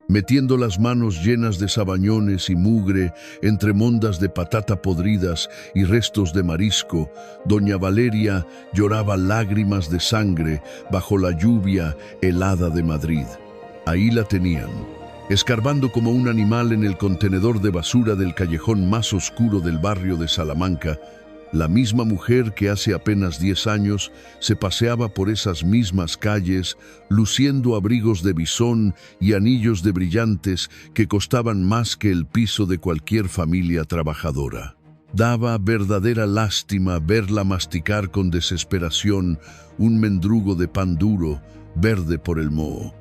Metiendo las manos llenas de sabañones y mugre entre mondas de patata podridas y restos de marisco, doña Valeria lloraba lágrimas de sangre bajo la lluvia helada de Madrid. Ahí la tenían, escarbando como un animal en el contenedor de basura del callejón más oscuro del barrio de Salamanca, la misma mujer que hace apenas 10 años se paseaba por esas mismas calles luciendo abrigos de bisón y anillos de brillantes que costaban más que el piso de cualquier familia trabajadora. Daba verdadera lástima verla masticar con desesperación un mendrugo de pan duro, verde por el moho.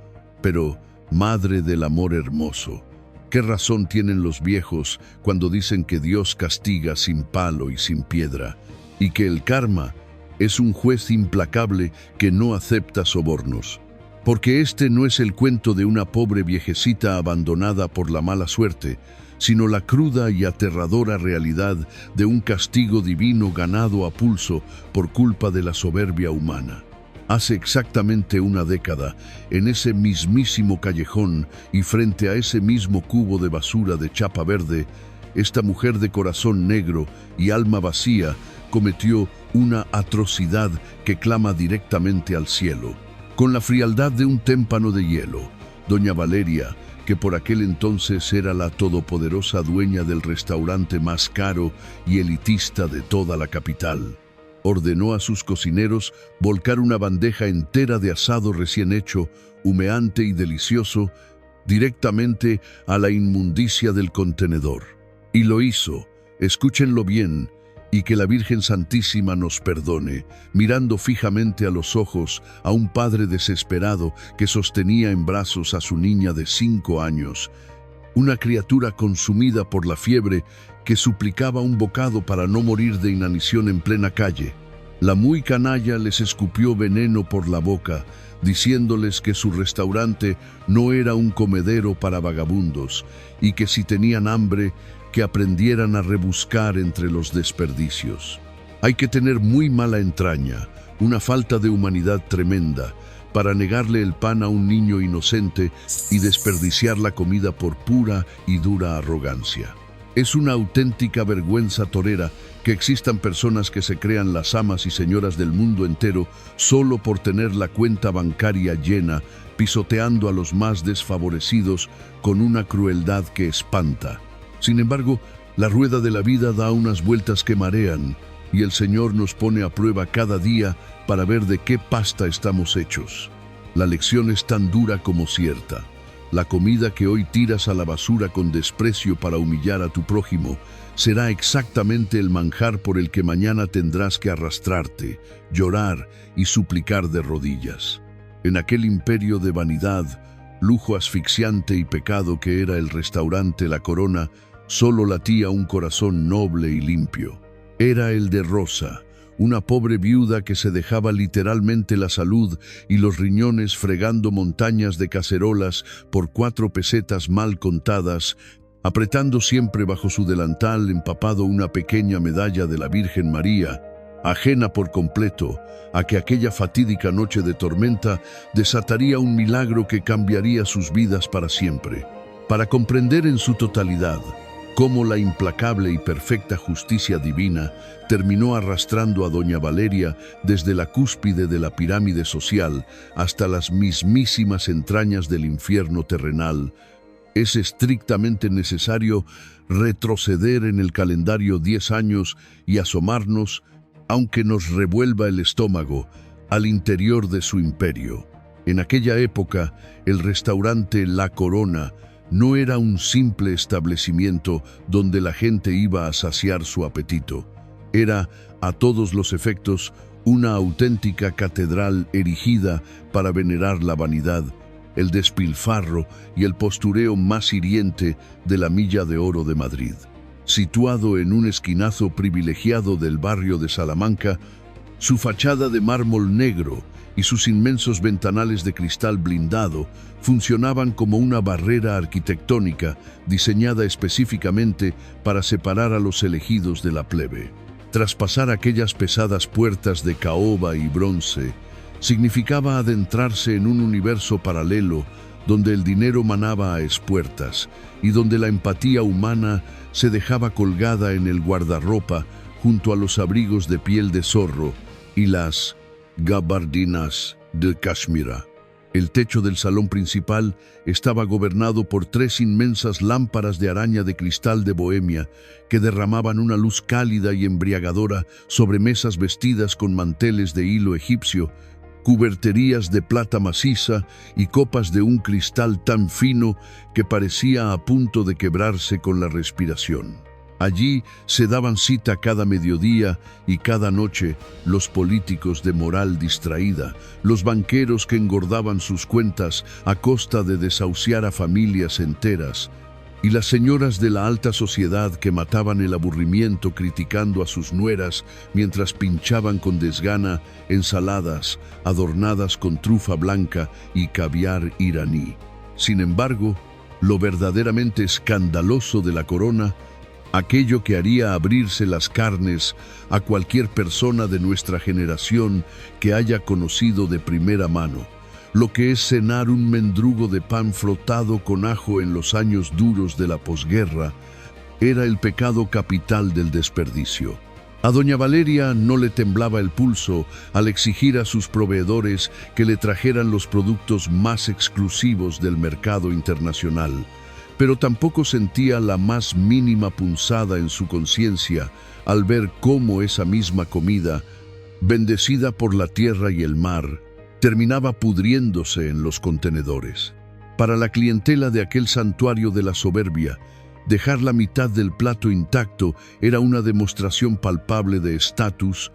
Pero, madre del amor hermoso, ¿qué razón tienen los viejos cuando dicen que Dios castiga sin palo y sin piedra, y que el karma es un juez implacable que no acepta sobornos? Porque este no es el cuento de una pobre viejecita abandonada por la mala suerte, sino la cruda y aterradora realidad de un castigo divino ganado a pulso por culpa de la soberbia humana. Hace exactamente una década, en ese mismísimo callejón y frente a ese mismo cubo de basura de chapa verde, esta mujer de corazón negro y alma vacía cometió una atrocidad que clama directamente al cielo. Con la frialdad de un témpano de hielo, doña Valeria, que por aquel entonces era la todopoderosa dueña del restaurante más caro y elitista de toda la capital, ordenó a sus cocineros volcar una bandeja entera de asado recién hecho, humeante y delicioso, directamente a la inmundicia del contenedor. Y lo hizo, escúchenlo bien, y que la Virgen Santísima nos perdone, mirando fijamente a los ojos a un padre desesperado que sostenía en brazos a su niña de 5 años, una criatura consumida por la fiebre que suplicaba un bocado para no morir de inanición en plena calle. La muy canalla les escupió veneno por la boca, diciéndoles que su restaurante no era un comedero para vagabundos y que si tenían hambre, que aprendieran a rebuscar entre los desperdicios. Hay que tener muy mala entraña, una falta de humanidad tremenda, para negarle el pan a un niño inocente y desperdiciar la comida por pura y dura arrogancia. Es una auténtica vergüenza torera que existan personas que se crean las amas y señoras del mundo entero solo por tener la cuenta bancaria llena, pisoteando a los más desfavorecidos con una crueldad que espanta. Sin embargo, la rueda de la vida da unas vueltas que marean, y el Señor nos pone a prueba cada día para ver de qué pasta estamos hechos. La lección es tan dura como cierta. La comida que hoy tiras a la basura con desprecio para humillar a tu prójimo será exactamente el manjar por el que mañana tendrás que arrastrarte, llorar y suplicar de rodillas. En aquel imperio de vanidad, lujo asfixiante y pecado que era el restaurante La Corona, solo latía un corazón noble y limpio. Era el de Rosa, una pobre viuda que se dejaba literalmente la salud y los riñones fregando montañas de cacerolas por 4 pesetas mal contadas, apretando siempre bajo su delantal empapado una pequeña medalla de la Virgen María, ajena por completo a que aquella fatídica noche de tormenta desataría un milagro que cambiaría sus vidas para siempre. Para comprender en su totalidad cómo la implacable y perfecta justicia divina terminó arrastrando a doña Valeria desde la cúspide de la pirámide social hasta las mismísimas entrañas del infierno terrenal, es estrictamente necesario retroceder en el calendario 10 años y asomarnos, aunque nos revuelva el estómago, al interior de su imperio. En aquella época, el restaurante La Corona no era un simple establecimiento donde la gente iba a saciar su apetito. Era, a todos los efectos, una auténtica catedral erigida para venerar la vanidad, el despilfarro y el postureo más hiriente de la Milla de Oro de Madrid. Situado en un esquinazo privilegiado del barrio de Salamanca, su fachada de mármol negro y sus inmensos ventanales de cristal blindado funcionaban como una barrera arquitectónica diseñada específicamente para separar a los elegidos de la plebe. Traspasar aquellas pesadas puertas de caoba y bronce significaba adentrarse en un universo paralelo donde el dinero manaba a espuertas y donde la empatía humana se dejaba colgada en el guardarropa junto a los abrigos de piel de zorro y las gabardinas de Kashmira. El techo del salón principal estaba gobernado por 3 inmensas lámparas de araña de cristal de Bohemia que derramaban una luz cálida y embriagadora sobre mesas vestidas con manteles de hilo egipcio, cuberterías de plata maciza y copas de un cristal tan fino que parecía a punto de quebrarse con la respiración. Allí se daban cita cada mediodía y cada noche los políticos de moral distraída, los banqueros que engordaban sus cuentas a costa de desahuciar a familias enteras, y las señoras de la alta sociedad que mataban el aburrimiento criticando a sus nueras mientras pinchaban con desgana ensaladas adornadas con trufa blanca y caviar iraní. Sin embargo, lo verdaderamente escandaloso de la corona, aquello que haría abrirse las carnes a cualquier persona de nuestra generación que haya conocido de primera mano lo que es cenar un mendrugo de pan frotado con ajo en los años duros de la posguerra, era el pecado capital del desperdicio. A doña Valeria no le temblaba el pulso al exigir a sus proveedores que le trajeran los productos más exclusivos del mercado internacional, pero tampoco sentía la más mínima punzada en su conciencia al ver cómo esa misma comida, bendecida por la tierra y el mar, terminaba pudriéndose en los contenedores. Para la clientela de aquel santuario de la soberbia, dejar la mitad del plato intacto era una demostración palpable de estatus,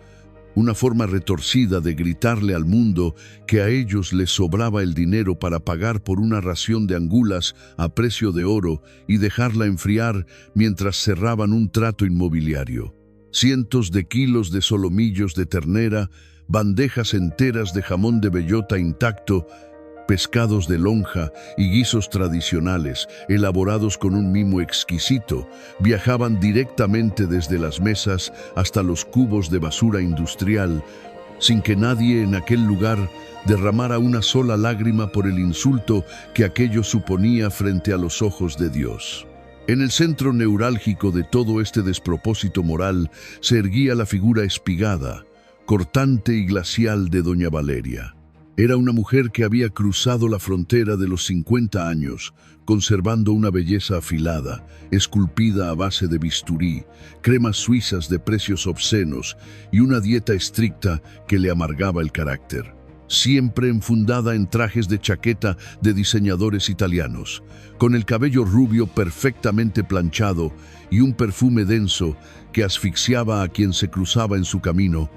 una forma retorcida de gritarle al mundo que a ellos les sobraba el dinero para pagar por una ración de angulas a precio de oro y dejarla enfriar mientras cerraban un trato inmobiliario. Cientos de kilos de solomillos de ternera, bandejas enteras de jamón de bellota intacto, pescados de lonja y guisos tradicionales, elaborados con un mimo exquisito, viajaban directamente desde las mesas hasta los cubos de basura industrial, sin que nadie en aquel lugar derramara una sola lágrima por el insulto que aquello suponía frente a los ojos de Dios. En el centro neurálgico de todo este despropósito moral se erguía la figura espigada, cortante y glacial de doña Valeria. Era una mujer que había cruzado la frontera de los 50 años, conservando una belleza afilada, esculpida a base de bisturí, cremas suizas de precios obscenos y una dieta estricta que le amargaba el carácter. Siempre enfundada en trajes de chaqueta de diseñadores italianos, con el cabello rubio perfectamente planchado y un perfume denso que asfixiaba a quien se cruzaba en su camino,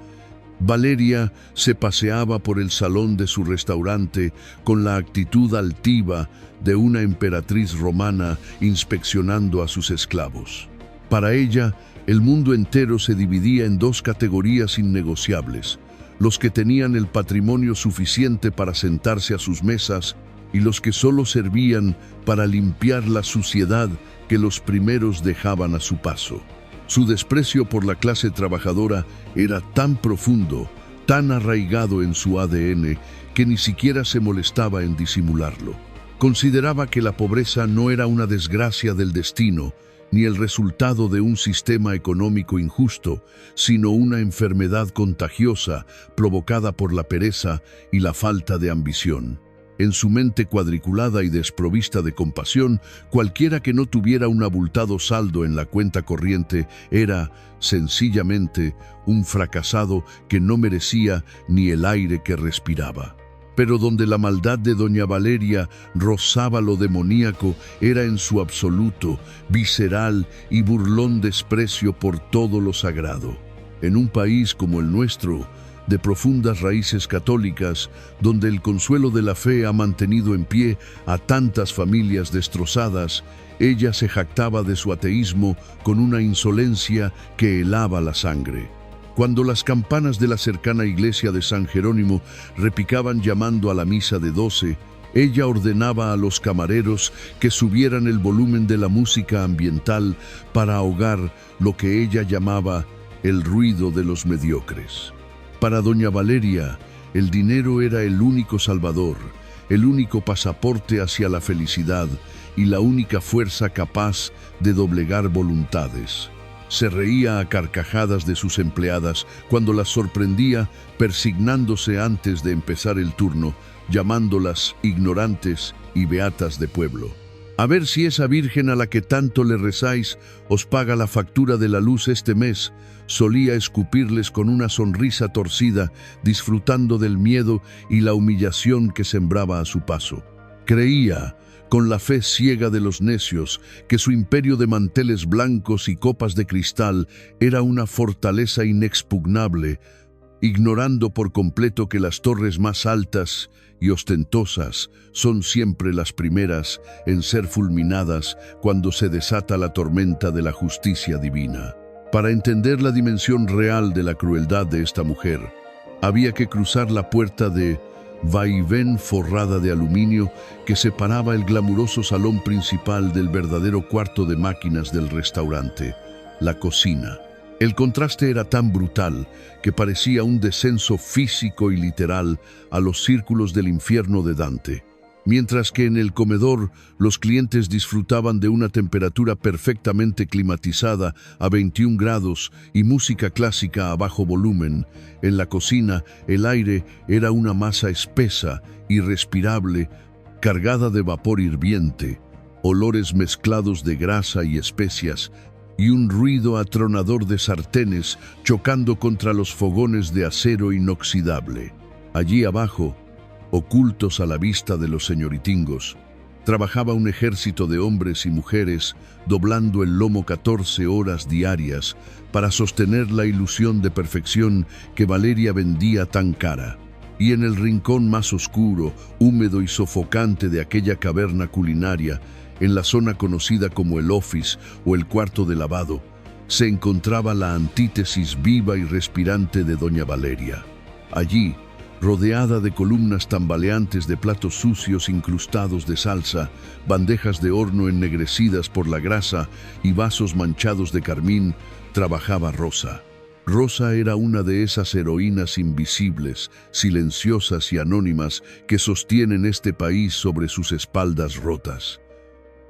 Valeria se paseaba por el salón de su restaurante con la actitud altiva de una emperatriz romana inspeccionando a sus esclavos. Para ella, el mundo entero se dividía en 2 categorías innegociables: los que tenían el patrimonio suficiente para sentarse a sus mesas y los que solo servían para limpiar la suciedad que los primeros dejaban a su paso. Su desprecio por la clase trabajadora era tan profundo, tan arraigado en su ADN, que ni siquiera se molestaba en disimularlo. Consideraba que la pobreza no era una desgracia del destino, ni el resultado de un sistema económico injusto, sino una enfermedad contagiosa provocada por la pereza y la falta de ambición. En su mente cuadriculada y desprovista de compasión, cualquiera que no tuviera un abultado saldo en la cuenta corriente era, sencillamente, un fracasado que no merecía ni el aire que respiraba. Pero donde la maldad de doña Valeria rozaba lo demoníaco era en su absoluto, visceral y burlón desprecio por todo lo sagrado. En un país como el nuestro, de profundas raíces católicas, donde el consuelo de la fe ha mantenido en pie a tantas familias destrozadas, ella se jactaba de su ateísmo con una insolencia que helaba la sangre. Cuando las campanas de la cercana iglesia de San Jerónimo repicaban llamando a la misa de 12, ella ordenaba a los camareros que subieran el volumen de la música ambiental para ahogar lo que ella llamaba el ruido de los mediocres. Para doña Valeria, el dinero era el único salvador, el único pasaporte hacia la felicidad y la única fuerza capaz de doblegar voluntades. Se reía a carcajadas de sus empleadas cuando las sorprendía persignándose antes de empezar el turno, llamándolas ignorantes y beatas de pueblo. A ver si esa virgen a la que tanto le rezáis os paga la factura de la luz este mes, solía escupirles con una sonrisa torcida, disfrutando del miedo y la humillación que sembraba a su paso. Creía, con la fe ciega de los necios, que su imperio de manteles blancos y copas de cristal era una fortaleza inexpugnable, ignorando por completo que las torres más altas y ostentosas son siempre las primeras en ser fulminadas cuando se desata la tormenta de la justicia divina. Para entender la dimensión real de la crueldad de esta mujer, había que cruzar la puerta de vaivén forrada de aluminio que separaba el glamuroso salón principal del verdadero cuarto de máquinas del restaurante, la cocina. El contraste era tan brutal que parecía un descenso físico y literal a los círculos del infierno de Dante. Mientras que en el comedor los clientes disfrutaban de una temperatura perfectamente climatizada a 21 grados y música clásica a bajo volumen, en la cocina el aire era una masa espesa, irrespirable, cargada de vapor hirviente, olores mezclados de grasa y especias, y un ruido atronador de sartenes chocando contra los fogones de acero inoxidable. Allí abajo, ocultos a la vista de los señoritingos, trabajaba un ejército de hombres y mujeres doblando el lomo 14 horas diarias para sostener la ilusión de perfección que Valeria vendía tan cara. Y en el rincón más oscuro, húmedo y sofocante de aquella caverna culinaria, en la zona conocida como el office o el cuarto de lavado, se encontraba la antítesis viva y respirante de doña Valeria. Allí, rodeada de columnas tambaleantes de platos sucios incrustados de salsa, bandejas de horno ennegrecidas por la grasa y vasos manchados de carmín, trabajaba Rosa. Rosa era una de esas heroínas invisibles, silenciosas y anónimas que sostienen este país sobre sus espaldas rotas.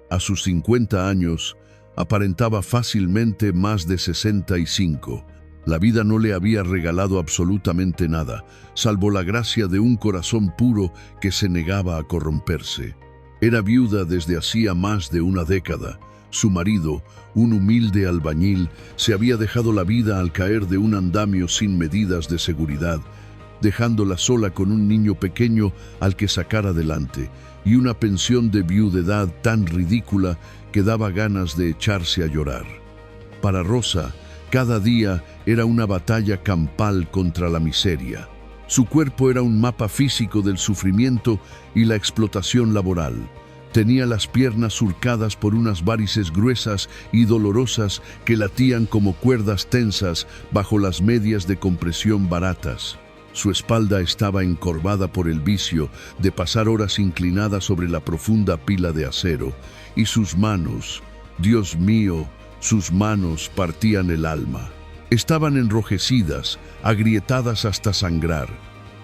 A sus 50 años, aparentaba fácilmente más de 65. La vida no le había regalado absolutamente nada, salvo la gracia de un corazón puro que se negaba a corromperse. Era viuda desde hacía más de una década. Su marido, un humilde albañil, se había dejado la vida al caer de un andamio sin medidas de seguridad, dejándola sola con un niño pequeño al que sacar adelante, y una pensión de viudedad tan ridícula que daba ganas de echarse a llorar. Para Rosa, cada día era una batalla campal contra la miseria. Su cuerpo era un mapa físico del sufrimiento y la explotación laboral. Tenía las piernas surcadas por unas varices gruesas y dolorosas que latían como cuerdas tensas bajo las medias de compresión baratas. Su espalda estaba encorvada por el vicio de pasar horas inclinada sobre la profunda pila de acero, y sus manos, Dios mío, sus manos partían el alma. Estaban enrojecidas, agrietadas hasta sangrar,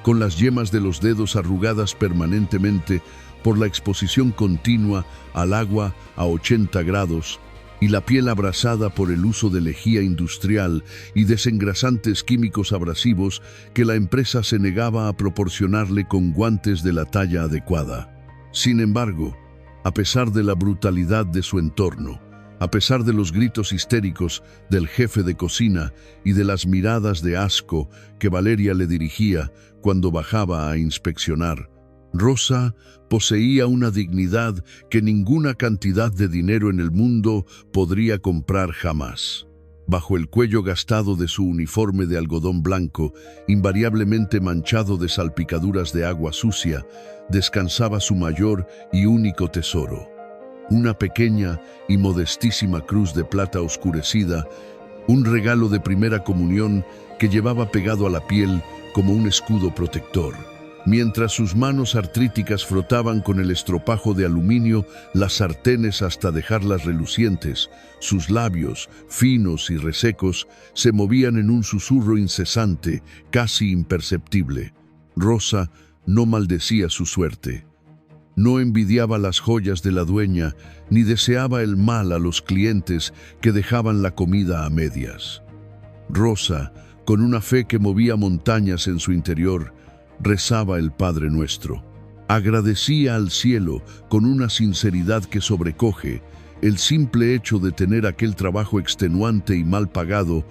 con las yemas de los dedos arrugadas permanentemente por la exposición continua al agua a 80 grados y la piel abrasada por el uso de lejía industrial y desengrasantes químicos abrasivos que la empresa se negaba a proporcionarle con guantes de la talla adecuada. Sin embargo, a pesar de la brutalidad de su entorno, a pesar de los gritos histéricos del jefe de cocina y de las miradas de asco que Valeria le dirigía cuando bajaba a inspeccionar, Rosa poseía una dignidad que ninguna cantidad de dinero en el mundo podría comprar jamás. Bajo el cuello gastado de su uniforme de algodón blanco, invariablemente manchado de salpicaduras de agua sucia, descansaba su mayor y único tesoro: una pequeña y modestísima cruz de plata oscurecida, un regalo de primera comunión que llevaba pegado a la piel como un escudo protector. Mientras sus manos artríticas frotaban con el estropajo de aluminio las sartenes hasta dejarlas relucientes, sus labios, finos y resecos, se movían en un susurro incesante, casi imperceptible. Rosa no maldecía su suerte. No envidiaba las joyas de la dueña, ni deseaba el mal a los clientes que dejaban la comida a medias. Rosa, con una fe que movía montañas en su interior, rezaba el Padre Nuestro. Agradecía al cielo con una sinceridad que sobrecoge el simple hecho de tener aquel trabajo extenuante y mal pagado,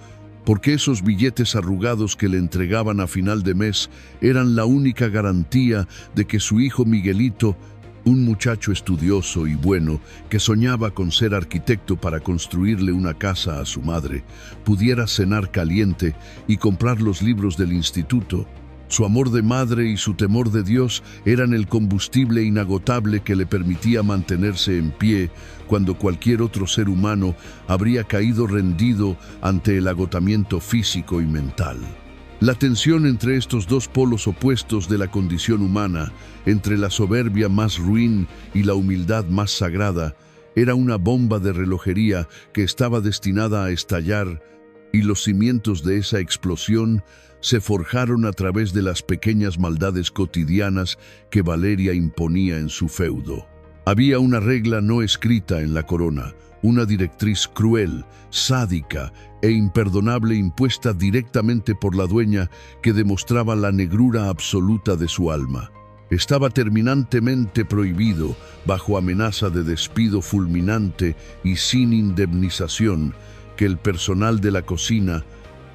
porque esos billetes arrugados que le entregaban a final de mes eran la única garantía de que su hijo Miguelito, un muchacho estudioso y bueno que soñaba con ser arquitecto para construirle una casa a su madre, pudiera cenar caliente y comprar los libros del instituto. Su amor de madre y su temor de Dios eran el combustible inagotable que le permitía mantenerse en pie cuando cualquier otro ser humano habría caído rendido ante el agotamiento físico y mental. La tensión entre estos dos polos opuestos de la condición humana, entre la soberbia más ruin y la humildad más sagrada, era una bomba de relojería que estaba destinada a estallar, y los cimientos de esa explosión se forjaron a través de las pequeñas maldades cotidianas que Valeria imponía en su feudo. Había una regla no escrita en la corona, una directriz cruel, sádica e imperdonable impuesta directamente por la dueña que demostraba la negrura absoluta de su alma. Estaba terminantemente prohibido, bajo amenaza de despido fulminante y sin indemnización, que el personal de la cocina,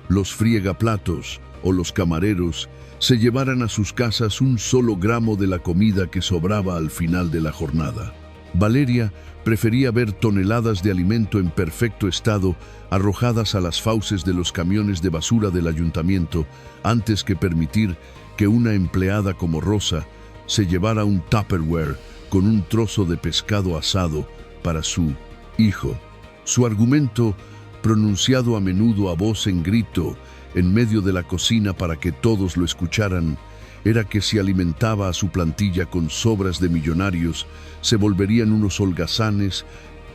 los friegaplatos o los camareros se llevaran a sus casas un solo gramo de la comida que sobraba al final de la jornada. Valeria prefería ver toneladas de alimento en perfecto estado arrojadas a las fauces de los camiones de basura del ayuntamiento antes que permitir que una empleada como Rosa se llevara un Tupperware con un trozo de pescado asado para su hijo. Su argumento, pronunciado a menudo a voz en grito en medio de la cocina para que todos lo escucharan, era que si alimentaba a su plantilla con sobras de millonarios, se volverían unos holgazanes,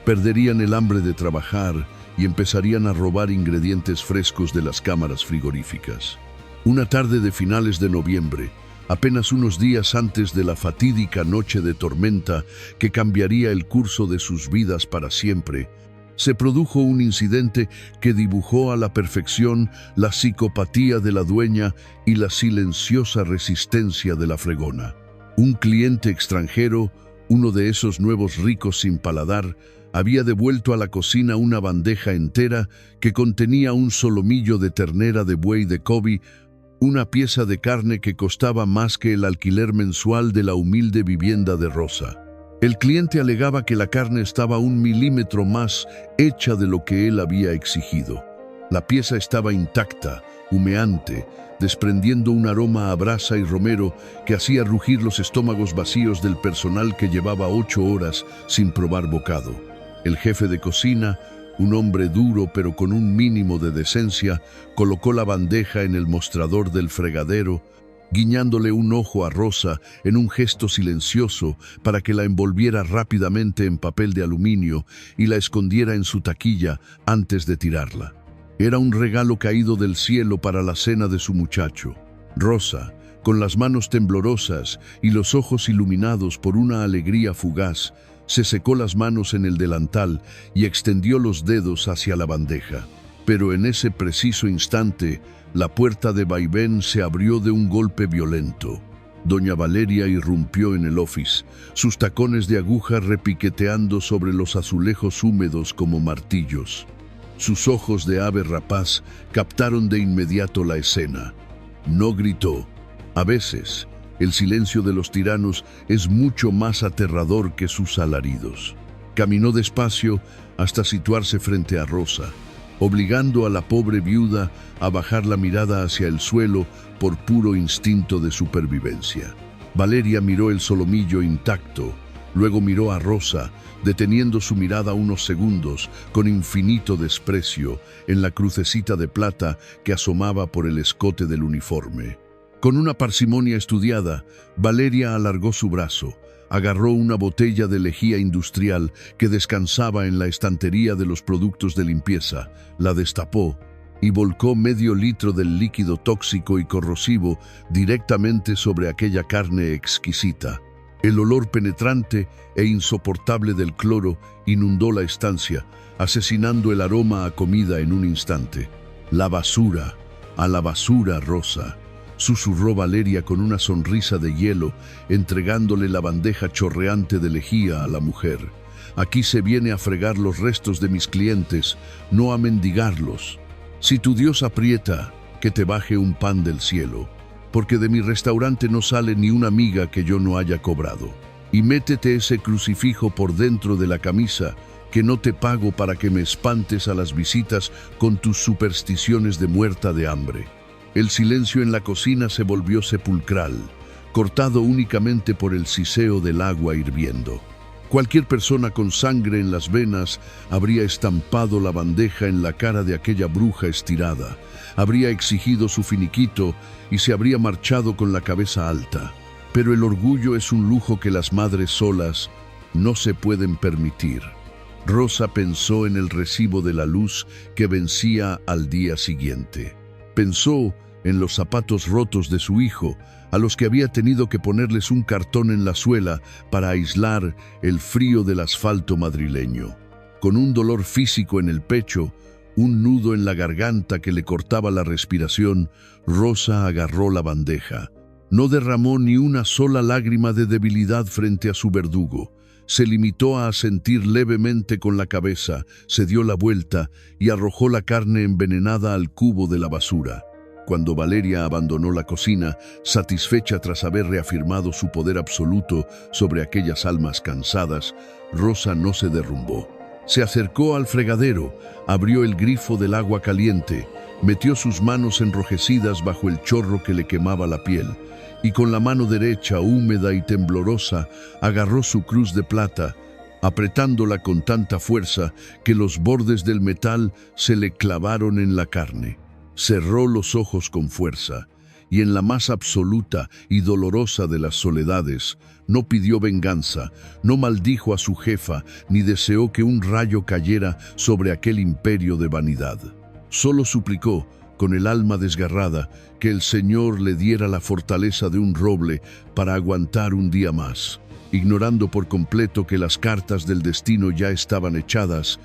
perderían el hambre de trabajar y empezarían a robar ingredientes frescos de las cámaras frigoríficas. Una tarde de finales de noviembre, apenas unos días antes de la fatídica noche de tormenta que cambiaría el curso de sus vidas para siempre, se produjo un incidente que dibujó a la perfección la psicopatía de la dueña y la silenciosa resistencia de la fregona. Un cliente extranjero, uno de esos nuevos ricos sin paladar, había devuelto a la cocina una bandeja entera que contenía un solomillo de ternera de buey de Kobe, una pieza de carne que costaba más que el alquiler mensual de la humilde vivienda de Rosa. El cliente alegaba que la carne estaba 1 milímetro más hecha de lo que él había exigido. La pieza estaba intacta, humeante, desprendiendo un aroma a brasa y romero que hacía rugir los estómagos vacíos del personal que llevaba 8 horas sin probar bocado. El jefe de cocina, un hombre duro pero con un mínimo de decencia, colocó la bandeja en el mostrador del fregadero, guiñándole un ojo a Rosa en un gesto silencioso para que la envolviera rápidamente en papel de aluminio y la escondiera en su taquilla antes de tirarla. Era un regalo caído del cielo para la cena de su muchacho. Rosa, con las manos temblorosas y los ojos iluminados por una alegría fugaz, se secó las manos en el delantal y extendió los dedos hacia la bandeja. Pero en ese preciso instante, la puerta de vaivén se abrió de un golpe violento. Doña Valeria irrumpió en el office, sus tacones de aguja repiqueteando sobre los azulejos húmedos como martillos. Sus ojos de ave rapaz captaron de inmediato la escena. No gritó. A veces, el silencio de los tiranos es mucho más aterrador que sus alaridos. Caminó despacio hasta situarse frente a Rosa, obligando a la pobre viuda a bajar la mirada hacia el suelo por puro instinto de supervivencia. Valeria miró el solomillo intacto, luego miró a Rosa, deteniendo su mirada unos segundos con infinito desprecio en la crucecita de plata que asomaba por el escote del uniforme. Con una parsimonia estudiada, Valeria alargó su brazo, agarró una botella de lejía industrial que descansaba en la estantería de los productos de limpieza, la destapó y volcó medio litro del líquido tóxico y corrosivo directamente sobre aquella carne exquisita. El olor penetrante e insoportable del cloro inundó la estancia, asesinando el aroma a comida en un instante. «La basura, a la basura, Rosa», susurró Valeria con una sonrisa de hielo, entregándole la bandeja chorreante de lejía a la mujer. «Aquí se viene a fregar los restos de mis clientes, no a mendigarlos. Si tu Dios aprieta, que te baje un pan del cielo, porque de mi restaurante no sale ni una miga que yo no haya cobrado. Y métete ese crucifijo por dentro de la camisa, que no te pago para que me espantes a las visitas con tus supersticiones de muerta de hambre». El silencio en la cocina se volvió sepulcral, cortado únicamente por el siseo del agua hirviendo. Cualquier persona con sangre en las venas habría estampado la bandeja en la cara de aquella bruja estirada, habría exigido su finiquito y se habría marchado con la cabeza alta. Pero el orgullo es un lujo que las madres solas no se pueden permitir. Rosa pensó en el recibo de la luz que vencía al día siguiente. Pensó en los zapatos rotos de su hijo, a los que había tenido que ponerles un cartón en la suela para aislar el frío del asfalto madrileño. Con un dolor físico en el pecho, un nudo en la garganta que le cortaba la respiración, Rosa agarró la bandeja. No derramó ni una sola lágrima de debilidad frente a su verdugo. Se limitó a asentir levemente con la cabeza, se dio la vuelta y arrojó la carne envenenada al cubo de la basura. Cuando Valeria abandonó la cocina, satisfecha tras haber reafirmado su poder absoluto sobre aquellas almas cansadas, Rosa no se derrumbó. Se acercó al fregadero, abrió el grifo del agua caliente, metió sus manos enrojecidas bajo el chorro que le quemaba la piel, y con la mano derecha, húmeda y temblorosa, agarró su cruz de plata, apretándola con tanta fuerza que los bordes del metal se le clavaron en la carne. Cerró los ojos con fuerza, y en la más absoluta y dolorosa de las soledades, no pidió venganza, no maldijo a su jefa, ni deseó que un rayo cayera sobre aquel imperio de vanidad. Solo suplicó, con el alma desgarrada, que el Señor le diera la fortaleza de un roble para aguantar un día más, ignorando por completo que las cartas del destino ya estaban echadas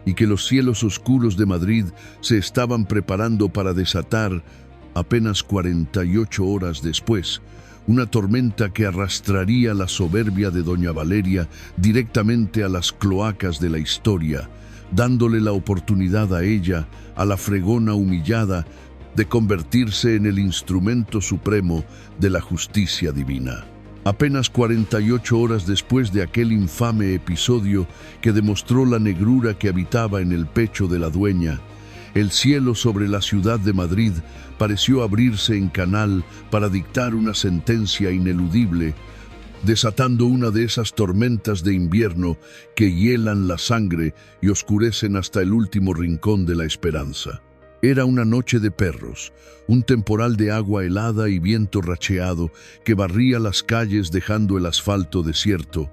y que los cielos oscuros de Madrid se estaban preparando para desatar, apenas 48 horas después, una tormenta que arrastraría la soberbia de doña Valeria directamente a las cloacas de la historia, dándole la oportunidad a ella, a la fregona humillada, de convertirse en el instrumento supremo de la justicia divina. Apenas 48 horas después de aquel infame episodio que demostró la negrura que habitaba en el pecho de la dueña, el cielo sobre la ciudad de Madrid pareció abrirse en canal para dictar una sentencia ineludible, desatando una de esas tormentas de invierno que hielan la sangre y oscurecen hasta el último rincón de la esperanza. Era una noche de perros, un temporal de agua helada y viento racheado que barría las calles dejando el asfalto desierto,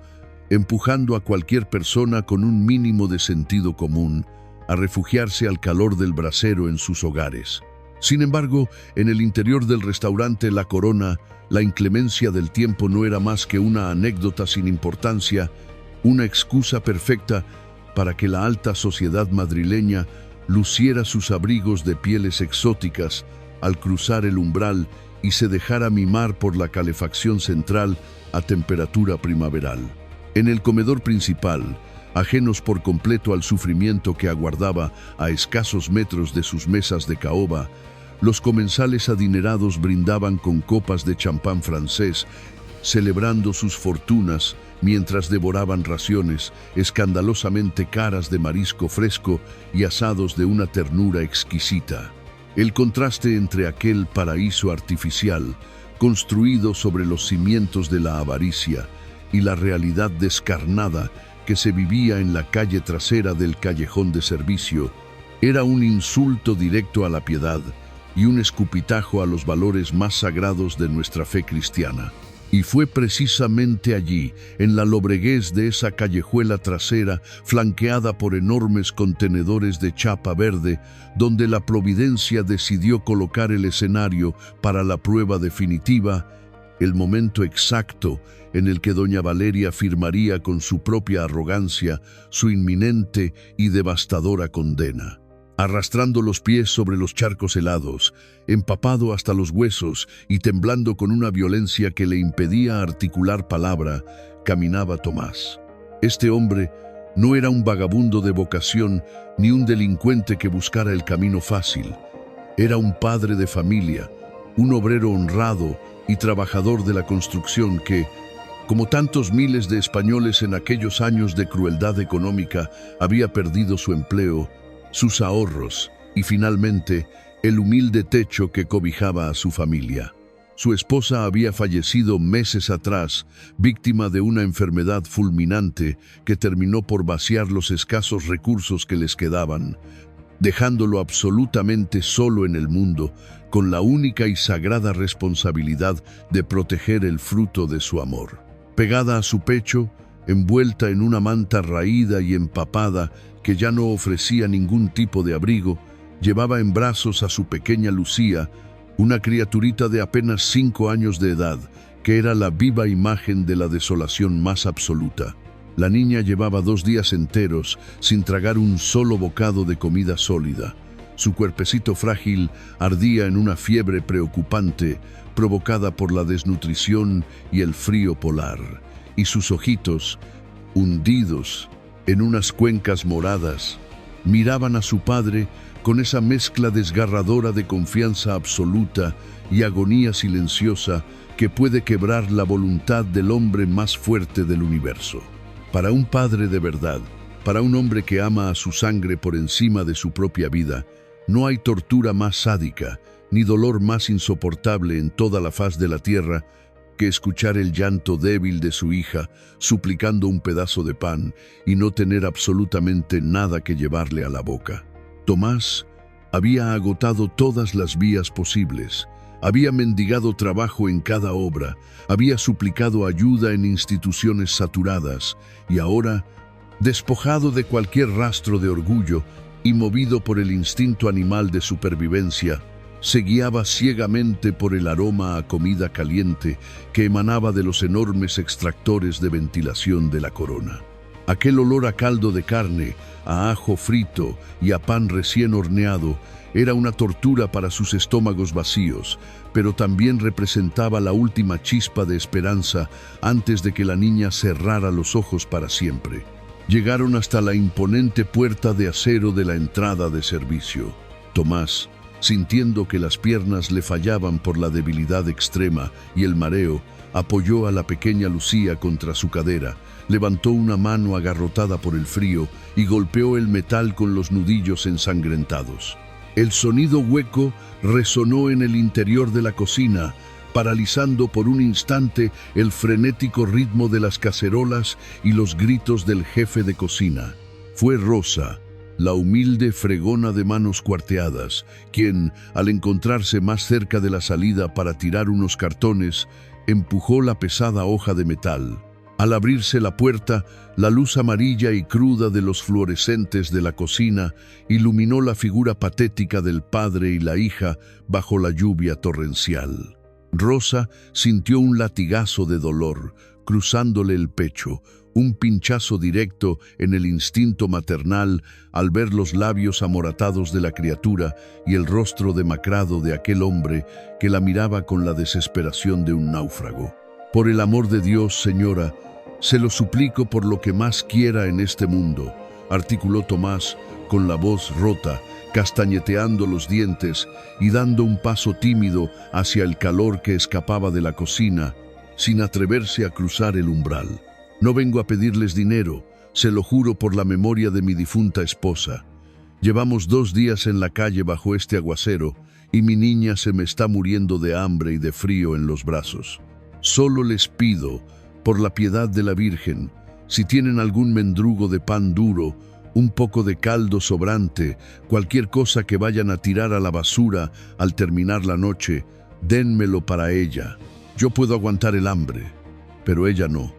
empujando a cualquier persona con un mínimo de sentido común a refugiarse al calor del brasero en sus hogares. Sin embargo, en el interior del restaurante La Corona, la inclemencia del tiempo no era más que una anécdota sin importancia, una excusa perfecta para que la alta sociedad madrileña luciera sus abrigos de pieles exóticas al cruzar el umbral y se dejara mimar por la calefacción central a temperatura primaveral. En el comedor principal, ajenos por completo al sufrimiento que aguardaba a escasos metros de sus mesas de caoba, los comensales adinerados brindaban con copas de champán francés, celebrando sus fortunas mientras devoraban raciones escandalosamente caras de marisco fresco y asados de una ternura exquisita. El contraste entre aquel paraíso artificial, construido sobre los cimientos de la avaricia, y la realidad descarnada que se vivía en la calle trasera del callejón de servicio, era un insulto directo a la piedad y un escupitajo a los valores más sagrados de nuestra fe cristiana. Y fue precisamente allí, en la lobreguez de esa callejuela trasera, flanqueada por enormes contenedores de chapa verde, donde la providencia decidió colocar el escenario para la prueba definitiva, el momento exacto en el que doña Valeria firmaría con su propia arrogancia su inminente y devastadora condena. Arrastrando los pies sobre los charcos helados, empapado hasta los huesos y temblando con una violencia que le impedía articular palabra, caminaba Tomás. Este hombre no era un vagabundo de vocación ni un delincuente que buscara el camino fácil. Era un padre de familia, un obrero honrado y trabajador de la construcción que, como tantos miles de españoles en aquellos años de crueldad económica, había perdido su empleo, sus ahorros y finalmente el humilde techo que cobijaba a su familia. Su esposa había fallecido meses atrás, víctima de una enfermedad fulminante que terminó por vaciar los escasos recursos que les quedaban, dejándolo absolutamente solo en el mundo, con la única y sagrada responsabilidad de proteger el fruto de su amor. Pegada a su pecho, envuelta en una manta raída y empapada que ya no ofrecía ningún tipo de abrigo, llevaba en brazos a su pequeña Lucía, una criaturita de apenas 5 años de edad, que era la viva imagen de la desolación más absoluta. La niña llevaba 2 días enteros sin tragar un solo bocado de comida sólida. Su cuerpecito frágil ardía en una fiebre preocupante provocada por la desnutrición y el frío polar, y sus ojitos, hundidos en unas cuencas moradas, miraban a su padre con esa mezcla desgarradora de confianza absoluta y agonía silenciosa que puede quebrar la voluntad del hombre más fuerte del universo. Para un padre de verdad, para un hombre que ama a su sangre por encima de su propia vida, no hay tortura más sádica, ni dolor más insoportable en toda la faz de la tierra que escuchar el llanto débil de su hija suplicando un pedazo de pan y no tener absolutamente nada que llevarle a la boca. Tomás había agotado todas las vías posibles, había mendigado trabajo en cada obra, había suplicado ayuda en instituciones saturadas y ahora, despojado de cualquier rastro de orgullo y movido por el instinto animal de supervivencia, se guiaba ciegamente por el aroma a comida caliente que emanaba de los enormes extractores de ventilación de la corona. Aquel olor a caldo de carne, a ajo frito y a pan recién horneado era una tortura para sus estómagos vacíos, pero también representaba la última chispa de esperanza antes de que la niña cerrara los ojos para siempre. Llegaron hasta la imponente puerta de acero de la entrada de servicio. Tomás, sintiendo que las piernas le fallaban por la debilidad extrema y el mareo, apoyó a la pequeña Lucía contra su cadera, levantó una mano agarrotada por el frío y golpeó el metal con los nudillos ensangrentados. El sonido hueco resonó en el interior de la cocina, paralizando por un instante el frenético ritmo de las cacerolas y los gritos del jefe de cocina. Fue Rosa, la humilde fregona de manos cuarteadas, quien, al encontrarse más cerca de la salida para tirar unos cartones, empujó la pesada hoja de metal. Al abrirse la puerta, la luz amarilla y cruda de los fluorescentes de la cocina iluminó la figura patética del padre y la hija bajo la lluvia torrencial. Rosa sintió un latigazo de dolor, cruzándole el pecho, un pinchazo directo en el instinto maternal al ver los labios amoratados de la criatura y el rostro demacrado de aquel hombre que la miraba con la desesperación de un náufrago. Por el amor de Dios, señora, se lo suplico por lo que más quiera en este mundo, articuló Tomás con la voz rota, castañeteando los dientes y dando un paso tímido hacia el calor que escapaba de la cocina, sin atreverse a cruzar el umbral. No vengo a pedirles dinero, se lo juro por la memoria de mi difunta esposa. Llevamos 2 días en la calle bajo este aguacero y mi niña se me está muriendo de hambre y de frío en los brazos. Solo les pido, por la piedad de la Virgen, si tienen algún mendrugo de pan duro, un poco de caldo sobrante, cualquier cosa que vayan a tirar a la basura al terminar la noche, dénmelo para ella. Yo puedo aguantar el hambre, pero ella no.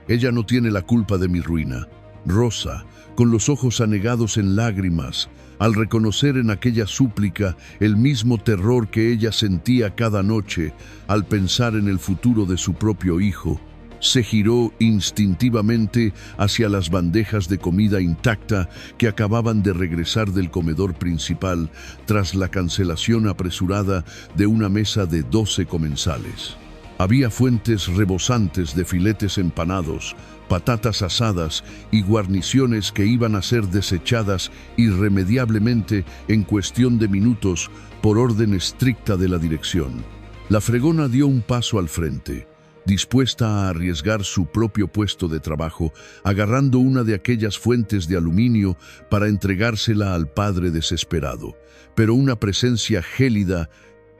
Ella no tiene la culpa de mi ruina. Rosa, con los ojos anegados en lágrimas, al reconocer en aquella súplica el mismo terror que ella sentía cada noche al pensar en el futuro de su propio hijo, se giró instintivamente hacia las bandejas de comida intacta que acababan de regresar del comedor principal tras la cancelación apresurada de una mesa de 12 comensales. Había fuentes rebosantes de filetes empanados, patatas asadas y guarniciones que iban a ser desechadas irremediablemente en cuestión de minutos por orden estricta de la dirección. La fregona dio un paso al frente, dispuesta a arriesgar su propio puesto de trabajo, agarrando una de aquellas fuentes de aluminio para entregársela al padre desesperado. Pero una presencia gélida,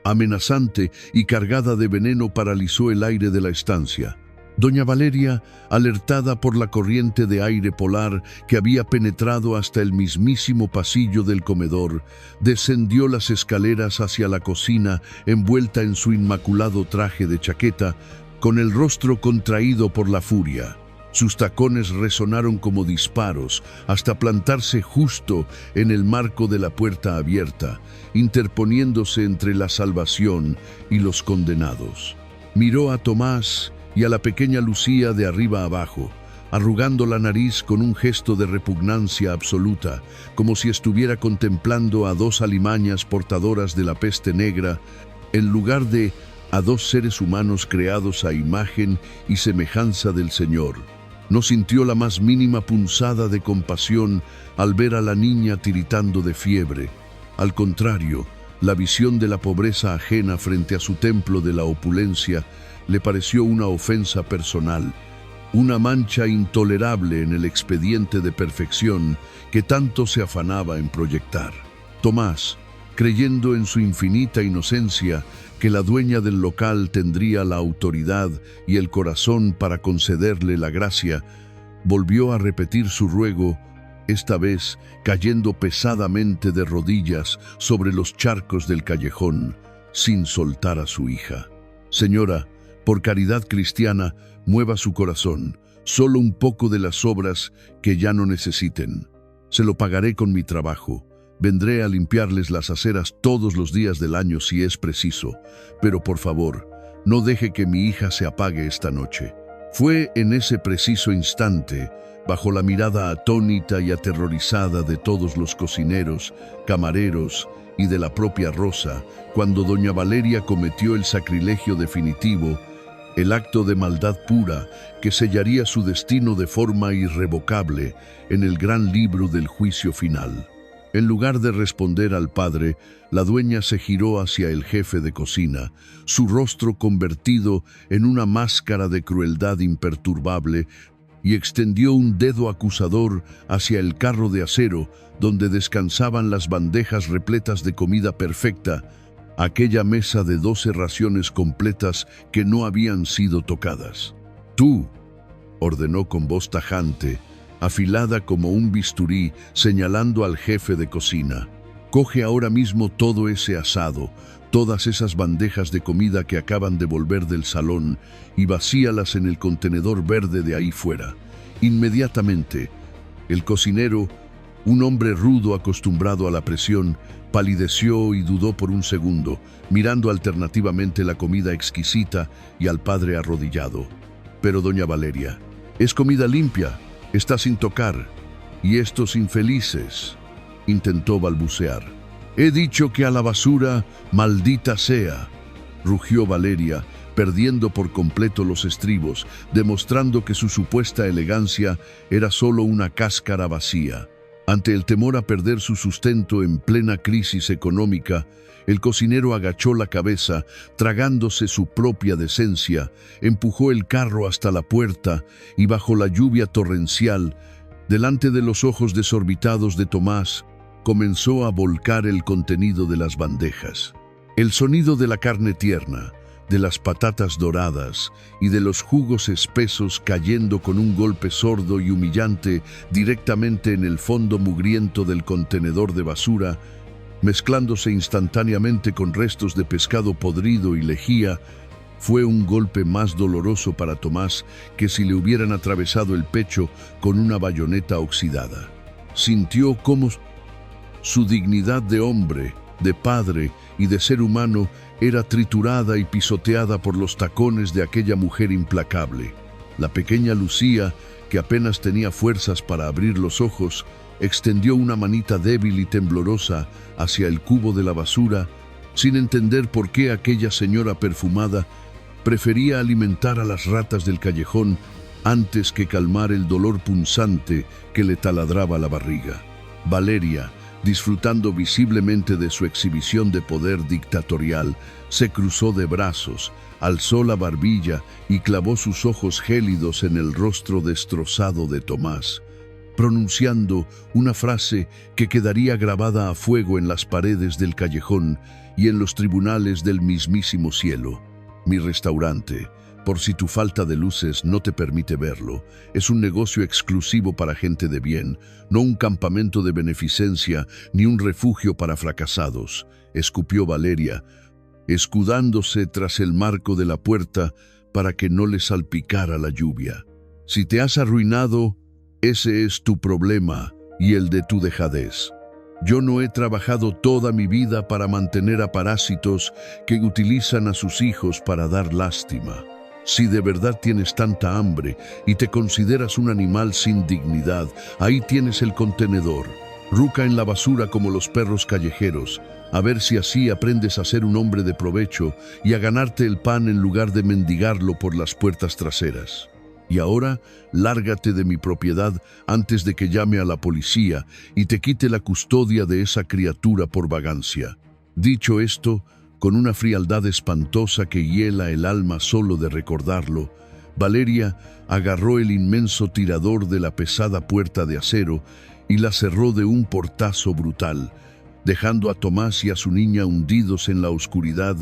amenazante y cargada de veneno paralizó el aire de la estancia. Doña Valeria, alertada por la corriente de aire polar que había penetrado hasta el mismísimo pasillo del comedor, descendió las escaleras hacia la cocina envuelta en su inmaculado traje de chaqueta, con el rostro contraído por la furia. Sus tacones resonaron como disparos hasta plantarse justo en el marco de la puerta abierta, interponiéndose entre la salvación y los condenados. Miró a Tomás y a la pequeña Lucía de arriba abajo, arrugando la nariz con un gesto de repugnancia absoluta, como si estuviera contemplando a dos alimañas portadoras de la peste negra, en lugar de a dos seres humanos creados a imagen y semejanza del Señor. No sintió la más mínima punzada de compasión al ver a la niña tiritando de fiebre. Al contrario, la visión de la pobreza ajena frente a su templo de la opulencia le pareció una ofensa personal, una mancha intolerable en el expediente de perfección que tanto se afanaba en proyectar. Tomás, creyendo en su infinita inocencia, que la dueña del local tendría la autoridad y el corazón para concederle la gracia, volvió a repetir su ruego, esta vez cayendo pesadamente de rodillas sobre los charcos del callejón, sin soltar a su hija. Señora, por caridad cristiana, mueva su corazón, solo un poco de las obras que ya no necesiten. Se lo pagaré con mi trabajo. Vendré a limpiarles las aceras todos los días del año si es preciso, pero por favor, no deje que mi hija se apague esta noche. Fue en ese preciso instante, bajo la mirada atónita y aterrorizada de todos los cocineros, camareros y de la propia Rosa, cuando doña Valeria cometió el sacrilegio definitivo, el acto de maldad pura que sellaría su destino de forma irrevocable en el gran libro del juicio final. En lugar de responder al padre, la dueña se giró hacia el jefe de cocina, su rostro convertido en una máscara de crueldad imperturbable, y extendió un dedo acusador hacia el carro de acero donde descansaban las bandejas repletas de comida perfecta, aquella mesa de 12 raciones completas que no habían sido tocadas. «Tú», ordenó con voz tajante, afilada como un bisturí, señalando al jefe de cocina. «Coge ahora mismo todo ese asado, todas esas bandejas de comida que acaban de volver del salón y vacíalas en el contenedor verde de ahí fuera. Inmediatamente». El cocinero, un hombre rudo acostumbrado a la presión, palideció y dudó por un segundo, mirando alternativamente la comida exquisita y al padre arrodillado. «Pero doña Valeria, es comida limpia. Está sin tocar, y estos infelices», intentó balbucear. «He dicho que a la basura, maldita sea», rugió Valeria, perdiendo por completo los estribos, demostrando que su supuesta elegancia era solo una cáscara vacía. Ante el temor a perder su sustento en plena crisis económica, el cocinero agachó la cabeza, tragándose su propia decencia, empujó el carro hasta la puerta y bajo la lluvia torrencial, delante de los ojos desorbitados de Tomás, comenzó a volcar el contenido de las bandejas. El sonido de la carne tierna, de las patatas doradas y de los jugos espesos cayendo con un golpe sordo y humillante directamente en el fondo mugriento del contenedor de basura, mezclándose instantáneamente con restos de pescado podrido y lejía, fue un golpe más doloroso para Tomás que si le hubieran atravesado el pecho con una bayoneta oxidada. Sintió cómo Su dignidad de hombre, de padre y de ser humano era triturada y pisoteada por los tacones de aquella mujer implacable. La pequeña Lucía, que apenas tenía fuerzas para abrir los ojos, extendió una manita débil y temblorosa hacia el cubo de la basura, sin entender por qué aquella señora perfumada prefería alimentar a las ratas del callejón antes que calmar el dolor punzante que le taladraba la barriga. Valeria, disfrutando visiblemente de su exhibición de poder dictatorial, se cruzó de brazos, alzó la barbilla y clavó sus ojos gélidos en el rostro destrozado de Tomás, pronunciando una frase que quedaría grabada a fuego en las paredes del callejón y en los tribunales del mismísimo cielo. Mi restaurante, por si tu falta de luces no te permite verlo, es un negocio exclusivo para gente de bien, no un campamento de beneficencia ni un refugio para fracasados, escupió Valeria, escudándose tras el marco de la puerta para que no le salpicara la lluvia. Si te has arruinado, ese es tu problema y el de tu dejadez. Yo no he trabajado toda mi vida para mantener a parásitos que utilizan a sus hijos para dar lástima. Si de verdad tienes tanta hambre y te consideras un animal sin dignidad, ahí tienes el contenedor. Ruca en la basura como los perros callejeros, a ver si así aprendes a ser un hombre de provecho y a ganarte el pan en lugar de mendigarlo por las puertas traseras. Y ahora, lárgate de mi propiedad antes de que llame a la policía y te quite la custodia de esa criatura por vagancia. Dicho esto, con una frialdad espantosa que hiela el alma solo de recordarlo, Valeria agarró el inmenso tirador de la pesada puerta de acero y la cerró de un portazo brutal, dejando a Tomás y a su niña hundidos en la oscuridad,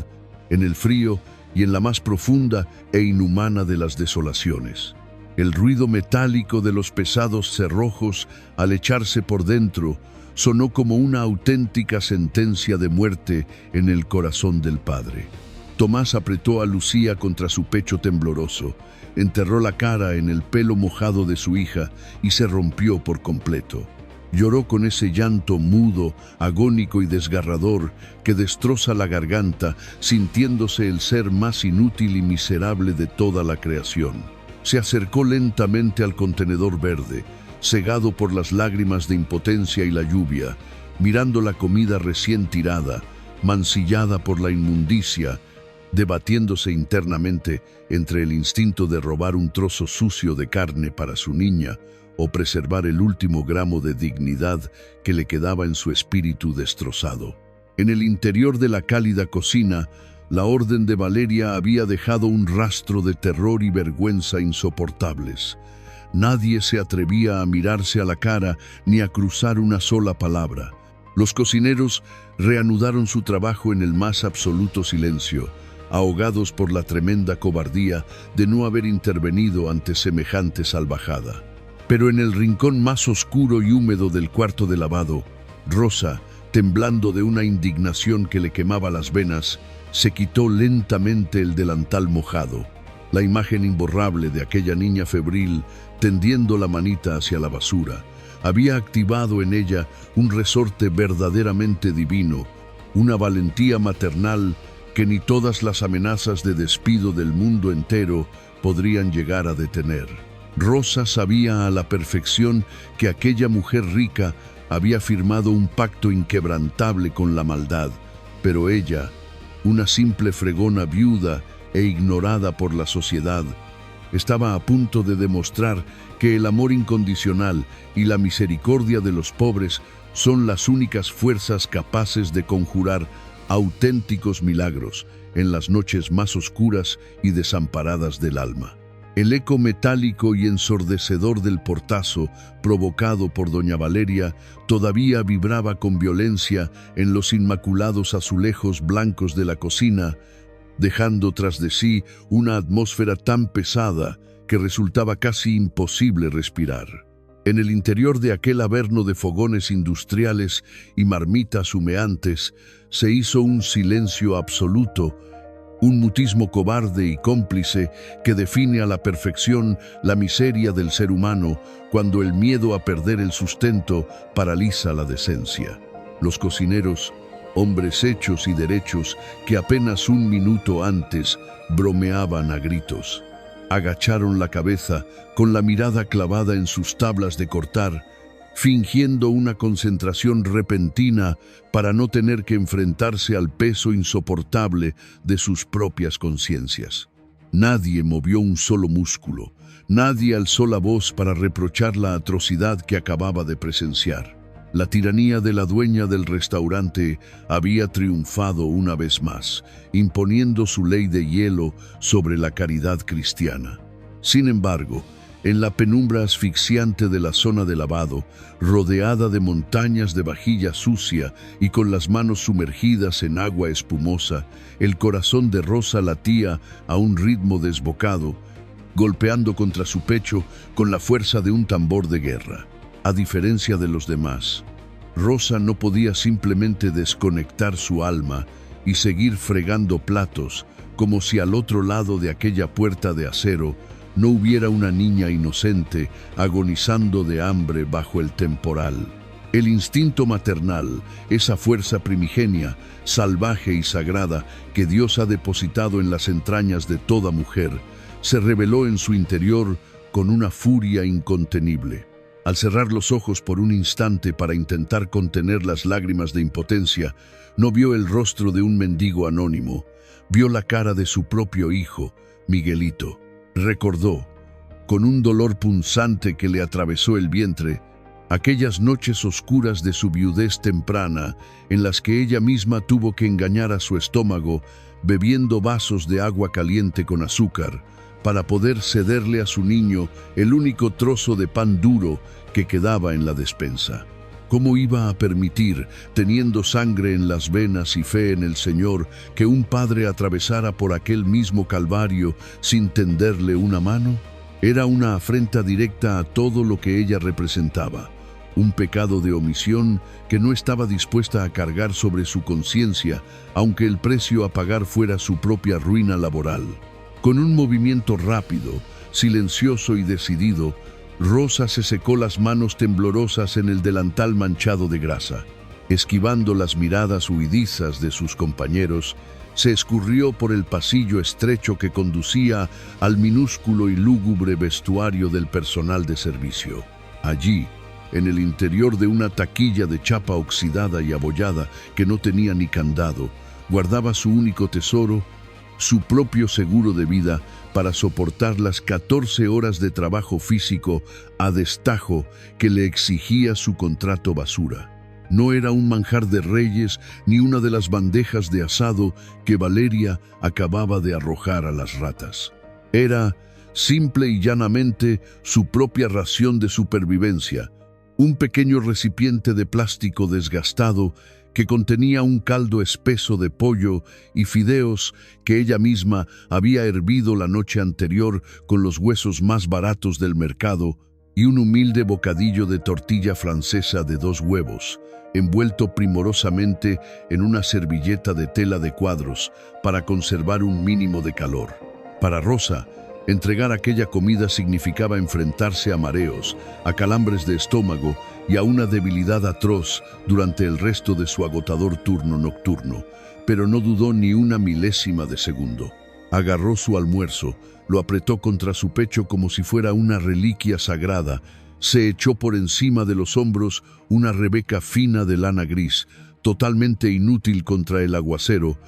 en el frío y en la más profunda e inhumana de las desolaciones. El ruido metálico de los pesados cerrojos al echarse por dentro sonó como una auténtica sentencia de muerte en el corazón del padre. Tomás apretó a Lucía contra su pecho tembloroso, enterró la cara en el pelo mojado de su hija y se rompió por completo. Lloró con ese llanto mudo, agónico y desgarrador que destroza la garganta, sintiéndose el ser más inútil y miserable de toda la creación. Se acercó lentamente al contenedor verde, cegado por las lágrimas de impotencia y la lluvia, mirando la comida recién tirada, mancillada por la inmundicia, debatiéndose internamente entre el instinto de robar un trozo sucio de carne para su niña o preservar el último gramo de dignidad que le quedaba en su espíritu destrozado. En el interior de la cálida cocina, la orden de Valeria había dejado un rastro de terror y vergüenza insoportables. Nadie se atrevía a mirarse a la cara ni a cruzar una sola palabra. Los cocineros reanudaron su trabajo en el más absoluto silencio, ahogados por la tremenda cobardía de no haber intervenido ante semejante salvajada. Pero en el rincón más oscuro y húmedo del cuarto de lavado, Rosa, temblando de una indignación que le quemaba las venas, se quitó lentamente el delantal mojado. La imagen imborrable de aquella niña febril tendiendo la manita hacia la basura había activado en ella un resorte verdaderamente divino, una valentía maternal que ni todas las amenazas de despido del mundo entero podrían llegar a detener. Rosa sabía a la perfección que aquella mujer rica había firmado un pacto inquebrantable con la maldad, pero ella, una simple fregona viuda e ignorada por la sociedad, estaba a punto de demostrar que el amor incondicional y la misericordia de los pobres son las únicas fuerzas capaces de conjurar auténticos milagros en las noches más oscuras y desamparadas del alma. El eco metálico y ensordecedor del portazo provocado por doña Valeria todavía vibraba con violencia en los inmaculados azulejos blancos de la cocina, dejando tras de sí una atmósfera tan pesada que resultaba casi imposible respirar. En el interior de aquel averno de fogones industriales y marmitas humeantes se hizo un silencio absoluto, un mutismo cobarde y cómplice que define a la perfección la miseria del ser humano cuando el miedo a perder el sustento paraliza la decencia. Los cocineros, hombres hechos y derechos que apenas un minuto antes bromeaban a gritos, agacharon la cabeza con la mirada clavada en sus tablas de cortar, fingiendo una concentración repentina para no tener que enfrentarse al peso insoportable de sus propias conciencias. Nadie movió un solo músculo, nadie alzó la voz para reprochar la atrocidad que acababa de presenciar. La tiranía de la dueña del restaurante había triunfado una vez más, imponiendo su ley de hielo sobre la caridad cristiana. Sin embargo, en la penumbra asfixiante de la zona de lavado, rodeada de montañas de vajilla sucia y con las manos sumergidas en agua espumosa, el corazón de Rosa latía a un ritmo desbocado, golpeando contra su pecho con la fuerza de un tambor de guerra. A diferencia de los demás, Rosa no podía simplemente desconectar su alma y seguir fregando platos como si al otro lado de aquella puerta de acero no hubiera una niña inocente agonizando de hambre bajo el temporal. El instinto maternal, esa fuerza primigenia, salvaje y sagrada que Dios ha depositado en las entrañas de toda mujer, se reveló en su interior con una furia incontenible. Al cerrar los ojos por un instante para intentar contener las lágrimas de impotencia, no vio el rostro de un mendigo anónimo, vio la cara de su propio hijo, Miguelito. Recordó, con un dolor punzante que le atravesó el vientre, aquellas noches oscuras de su viudez temprana en las que ella misma tuvo que engañar a su estómago bebiendo vasos de agua caliente con azúcar para poder cederle a su niño el único trozo de pan duro que quedaba en la despensa. ¿Cómo iba a permitir, teniendo sangre en las venas y fe en el Señor, que un padre atravesara por aquel mismo calvario sin tenderle una mano? Era una afrenta directa a todo lo que ella representaba, un pecado de omisión que no estaba dispuesta a cargar sobre su conciencia, aunque el precio a pagar fuera su propia ruina laboral. Con un movimiento rápido, silencioso y decidido, Rosa se secó las manos temblorosas en el delantal manchado de grasa. Esquivando las miradas huidizas de sus compañeros, se escurrió por el pasillo estrecho que conducía al minúsculo y lúgubre vestuario del personal de servicio. Allí, en el interior de una taquilla de chapa oxidada y abollada que no tenía ni candado, guardaba su único tesoro, su propio seguro de vida para soportar las 14 horas de trabajo físico a destajo que le exigía su contrato basura. No era un manjar de reyes ni una de las bandejas de asado que Valeria acababa de arrojar a las ratas. Era, simple y llanamente, su propia ración de supervivencia, un pequeño recipiente de plástico desgastado que contenía un caldo espeso de pollo y fideos que ella misma había hervido la noche anterior con los huesos más baratos del mercado y un humilde bocadillo de tortilla francesa de 2 huevos, envuelto primorosamente en una servilleta de tela de cuadros para conservar un mínimo de calor. Para Rosa, entregar aquella comida significaba enfrentarse a mareos, a calambres de estómago y a una debilidad atroz durante el resto de su agotador turno nocturno, pero no dudó ni una milésima de segundo. Agarró su almuerzo, lo apretó contra su pecho como si fuera una reliquia sagrada, se echó por encima de los hombros una rebeca fina de lana gris, totalmente inútil contra el aguacero,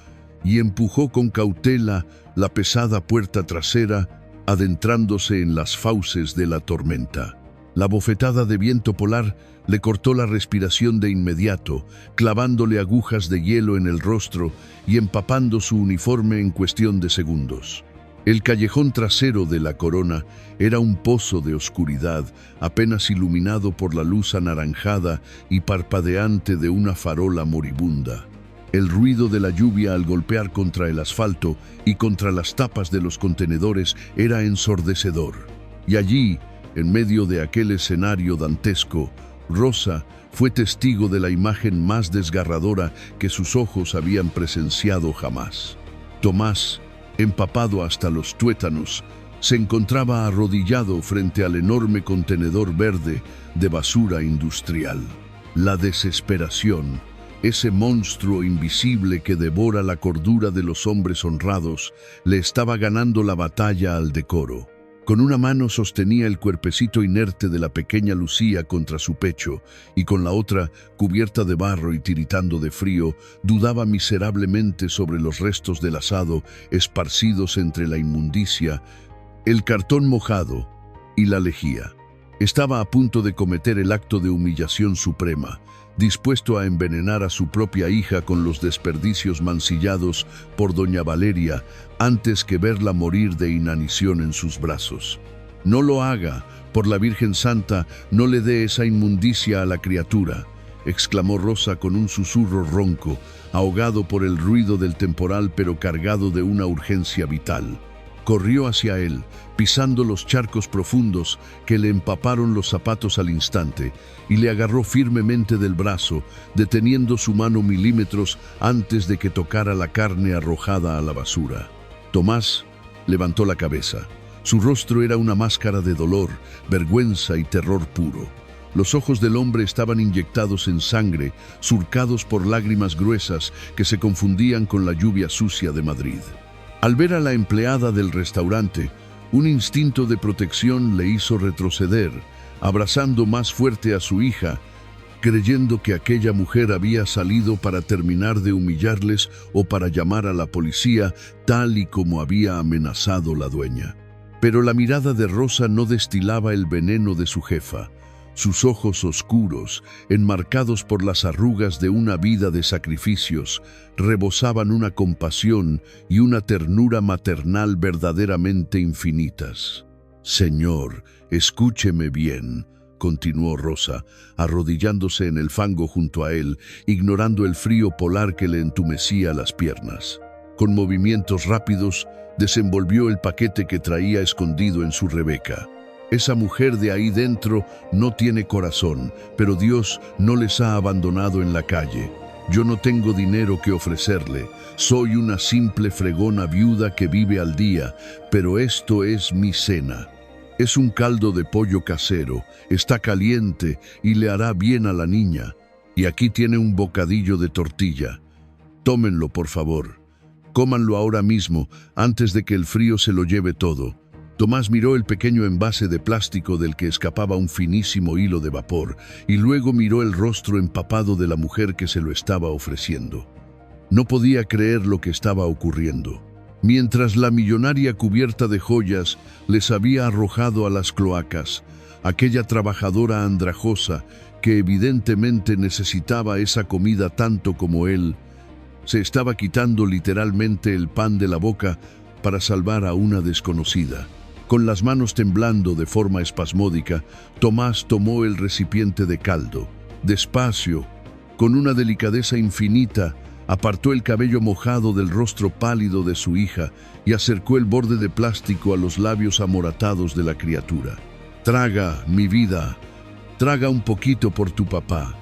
y empujó con cautela la pesada puerta trasera, adentrándose en las fauces de la tormenta. La bofetada de viento polar le cortó la respiración de inmediato, clavándole agujas de hielo en el rostro y empapando su uniforme en cuestión de segundos. El callejón trasero de la Corona era un pozo de oscuridad, apenas iluminado por la luz anaranjada y parpadeante de una farola moribunda. El ruido de la lluvia al golpear contra el asfalto y contra las tapas de los contenedores era ensordecedor. Y allí, en medio de aquel escenario dantesco, Rosa fue testigo de la imagen más desgarradora que sus ojos habían presenciado jamás. Tomás, empapado hasta los tuétanos, se encontraba arrodillado frente al enorme contenedor verde de basura industrial. La desesperación, Ese monstruo invisible que devora la cordura de los hombres honrados le estaba ganando la batalla al decoro. Con una mano sostenía el cuerpecito inerte de la pequeña Lucía contra su pecho y con la otra, cubierta de barro y tiritando de frío, dudaba miserablemente sobre los restos del asado esparcidos entre la inmundicia, el cartón mojado y la lejía. Estaba a punto de cometer el acto de humillación suprema, dispuesto a envenenar a su propia hija con los desperdicios mancillados por doña Valeria antes que verla morir de inanición en sus brazos. «No lo haga, por la Virgen Santa, no le dé esa inmundicia a la criatura», exclamó Rosa con un susurro ronco, ahogado por el ruido del temporal pero cargado de una urgencia vital. Corrió hacia él, pisando los charcos profundos que le empaparon los zapatos al instante, y le agarró firmemente del brazo, deteniendo su mano milímetros antes de que tocara la carne arrojada a la basura. Tomás levantó la cabeza. Su rostro era una máscara de dolor, vergüenza y terror puro. Los ojos del hombre estaban inyectados en sangre, surcados por lágrimas gruesas que se confundían con la lluvia sucia de Madrid. Al ver a la empleada del restaurante, un instinto de protección le hizo retroceder, abrazando más fuerte a su hija, creyendo que aquella mujer había salido para terminar de humillarles o para llamar a la policía, tal y como había amenazado la dueña. Pero la mirada de Rosa no destilaba el veneno de su jefa. Sus ojos oscuros, enmarcados por las arrugas de una vida de sacrificios, rebosaban una compasión y una ternura maternal verdaderamente infinitas. «Señor, escúcheme bien», continuó Rosa, arrodillándose en el fango junto a él, ignorando el frío polar que le entumecía las piernas. Con movimientos rápidos, desenvolvió el paquete que traía escondido en su rebeca. Esa mujer de ahí dentro no tiene corazón, pero Dios no les ha abandonado en la calle. Yo no tengo dinero que ofrecerle. Soy una simple fregona viuda que vive al día, pero esto es mi cena. Es un caldo de pollo casero, está caliente y le hará bien a la niña. Y aquí tiene un bocadillo de tortilla. Tómenlo, por favor. Cómanlo ahora mismo, antes de que el frío se lo lleve todo. Tomás miró el pequeño envase de plástico del que escapaba un finísimo hilo de vapor y luego miró el rostro empapado de la mujer que se lo estaba ofreciendo. No podía creer lo que estaba ocurriendo. Mientras la millonaria cubierta de joyas les había arrojado a las cloacas, aquella trabajadora andrajosa que evidentemente necesitaba esa comida tanto como él, se estaba quitando literalmente el pan de la boca para salvar a una desconocida. Con las manos temblando de forma espasmódica, Tomás tomó el recipiente de caldo. Despacio, con una delicadeza infinita, apartó el cabello mojado del rostro pálido de su hija y acercó el borde de plástico a los labios amoratados de la criatura. «Traga, mi vida, traga un poquito por tu papá»,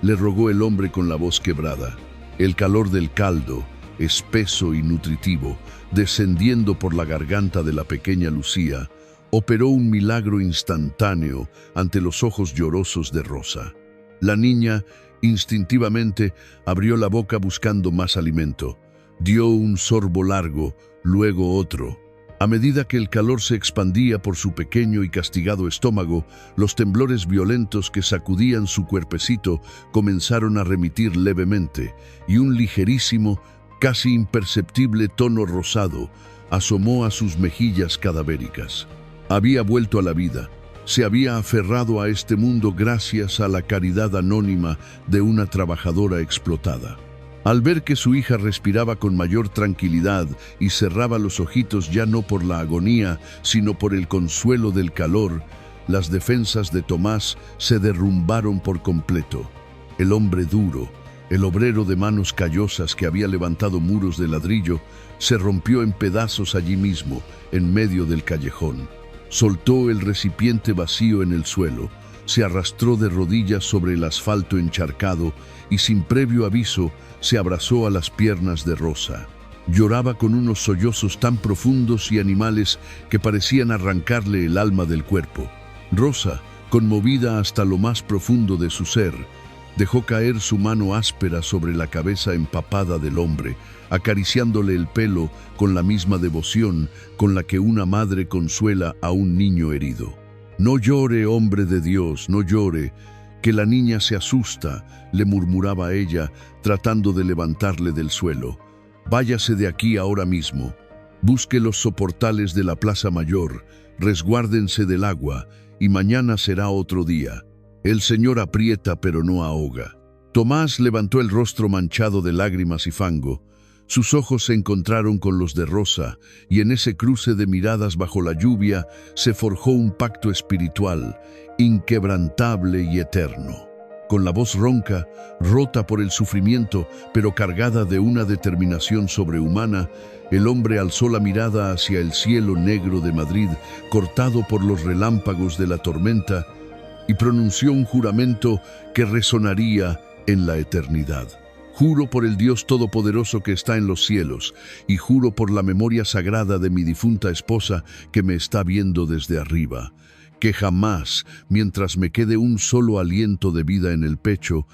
le rogó el hombre con la voz quebrada. El calor del caldo, espeso y nutritivo, descendiendo por la garganta de la pequeña Lucía, operó un milagro instantáneo ante los ojos llorosos de Rosa. La niña, instintivamente, abrió la boca buscando más alimento. Dio un sorbo largo, luego otro. A medida que el calor se expandía por su pequeño y castigado estómago, los temblores violentos que sacudían su cuerpecito comenzaron a remitir levemente, y un ligerísimo, casi imperceptible tono rosado asomó a sus mejillas cadavéricas. Había vuelto a la vida. Se había aferrado a este mundo gracias a la caridad anónima de una trabajadora explotada. Al ver que su hija respiraba con mayor tranquilidad y cerraba los ojitos ya no por la agonía, sino por el consuelo del calor, las defensas de Tomás se derrumbaron por completo. El hombre duro, el obrero de manos callosas que había levantado muros de ladrillo, se rompió en pedazos allí mismo, en medio del callejón. Soltó el recipiente vacío en el suelo, se arrastró de rodillas sobre el asfalto encharcado y sin previo aviso se abrazó a las piernas de Rosa. Lloraba con unos sollozos tan profundos y animales que parecían arrancarle el alma del cuerpo. Rosa, conmovida hasta lo más profundo de su ser, Dejó caer su mano áspera sobre la cabeza empapada del hombre, acariciándole el pelo con la misma devoción con la que una madre consuela a un niño herido. «No llore, hombre de Dios, no llore, que la niña se asusta», le murmuraba ella, tratando de levantarle del suelo. «Váyase de aquí ahora mismo. Busque los soportales de la Plaza Mayor, resguárdense del agua, y mañana será otro día. El Señor aprieta pero no ahoga». Tomás levantó el rostro manchado de lágrimas y fango. Sus ojos se encontraron con los de Rosa, y en ese cruce de miradas bajo la lluvia se forjó un pacto espiritual, inquebrantable y eterno. Con la voz ronca, rota por el sufrimiento, pero cargada de una determinación sobrehumana, el hombre alzó la mirada hacia el cielo negro de Madrid, cortado por los relámpagos de la tormenta, y pronunció un juramento que resonaría en la eternidad. «Juro por el Dios Todopoderoso que está en los cielos, y juro por la memoria sagrada de mi difunta esposa que me está viendo desde arriba, que jamás, mientras me quede un solo aliento de vida en el pecho,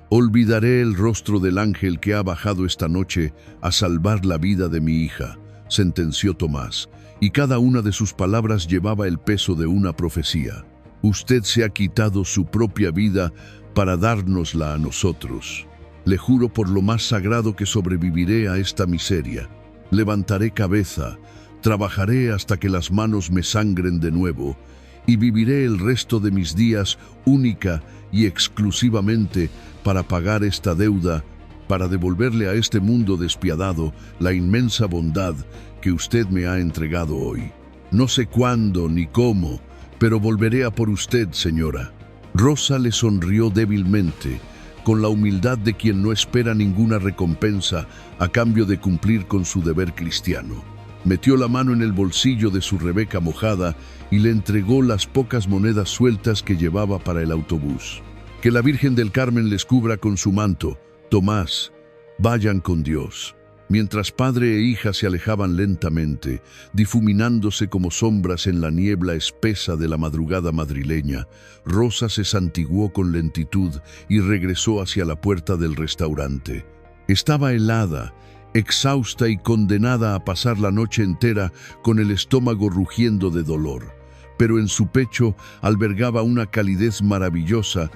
olvidaré el rostro del ángel que ha bajado esta noche a salvar la vida de mi hija», sentenció Tomás, y cada una de sus palabras llevaba el peso de una profecía. «Usted se ha quitado su propia vida para dárnosla a nosotros. Le juro por lo más sagrado que sobreviviré a esta miseria. Levantaré cabeza, trabajaré hasta que las manos me sangren de nuevo, y viviré el resto de mis días única y exclusivamente para pagar esta deuda, para devolverle a este mundo despiadado la inmensa bondad que usted me ha entregado hoy. No sé cuándo ni cómo, pero volveré a por usted, señora». Rosa le sonrió débilmente, con la humildad de quien no espera ninguna recompensa a cambio de cumplir con su deber cristiano. Metió la mano en el bolsillo de su rebeca mojada y le entregó las pocas monedas sueltas que llevaba para el autobús. «Que la Virgen del Carmen les cubra con su manto. Tomás, vayan con Dios». Mientras padre e hija se alejaban lentamente, difuminándose como sombras en la niebla espesa de la madrugada madrileña, Rosa se santiguó con lentitud y regresó hacia la puerta del restaurante. Estaba helada, exhausta y condenada a pasar la noche entera con el estómago rugiendo de dolor, pero en su pecho albergaba una calidez maravillosa,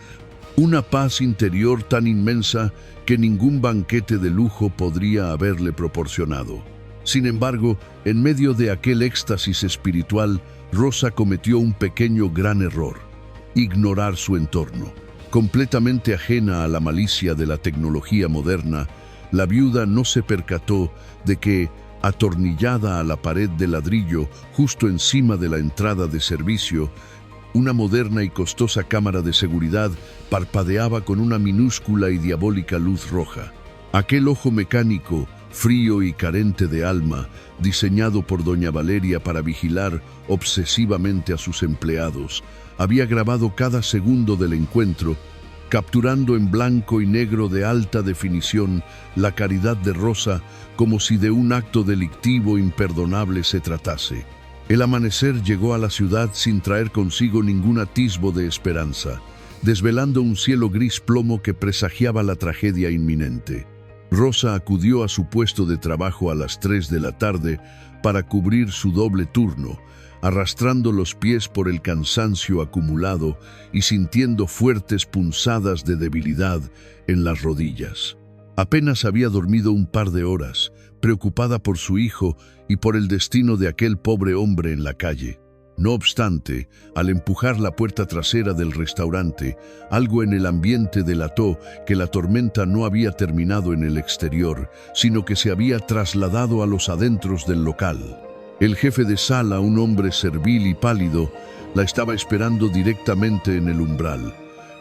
una paz interior tan inmensa que ningún banquete de lujo podría haberle proporcionado. Sin embargo, en medio de aquel éxtasis espiritual, Rosa cometió un pequeño gran error: ignorar su entorno. Completamente ajena a la malicia de la tecnología moderna, la viuda no se percató de que, atornillada a la pared de ladrillo justo encima de la entrada de servicio, una moderna y costosa cámara de seguridad parpadeaba con una minúscula y diabólica luz roja. Aquel ojo mecánico, frío y carente de alma, diseñado por doña Valeria para vigilar obsesivamente a sus empleados, había grabado cada segundo del encuentro, capturando en blanco y negro de alta definición la caridad de Rosa como si de un acto delictivo imperdonable se tratase. El amanecer llegó a la ciudad sin traer consigo ningún atisbo de esperanza, desvelando un cielo gris plomo que presagiaba la tragedia inminente. Rosa acudió a su puesto de trabajo a las 3 de la tarde para cubrir su doble turno, arrastrando los pies por el cansancio acumulado y sintiendo fuertes punzadas de debilidad en las rodillas. Apenas había dormido un par de horas, preocupada por su hijo y por el destino de aquel pobre hombre en la calle. No obstante, al empujar la puerta trasera del restaurante, algo en el ambiente delató que la tormenta no había terminado en el exterior, sino que se había trasladado a los adentros del local. El jefe de sala, un hombre servil y pálido, la estaba esperando directamente en el umbral.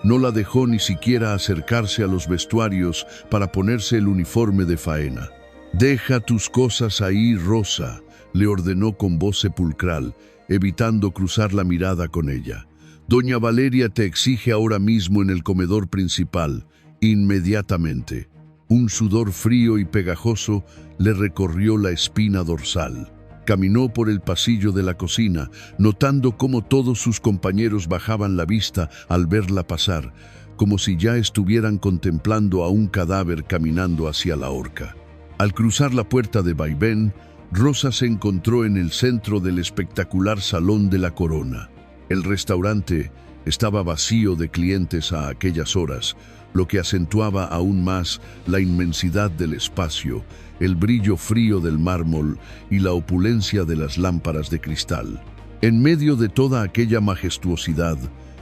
No la dejó ni siquiera acercarse a los vestuarios para ponerse el uniforme de faena. «Deja tus cosas ahí, Rosa», le ordenó con voz sepulcral, evitando cruzar la mirada con ella. «Doña Valeria te exige ahora mismo en el comedor principal, inmediatamente». Un sudor frío y pegajoso le recorrió la espina dorsal. Caminó por el pasillo de la cocina, notando cómo todos sus compañeros bajaban la vista al verla pasar, como si ya estuvieran contemplando a un cadáver caminando hacia la horca. Al cruzar la puerta de vaivén, Rosa se encontró en el centro del espectacular Salón de la Corona. El restaurante estaba vacío de clientes a aquellas horas, lo que acentuaba aún más la inmensidad del espacio, el brillo frío del mármol y la opulencia de las lámparas de cristal. En medio de toda aquella majestuosidad,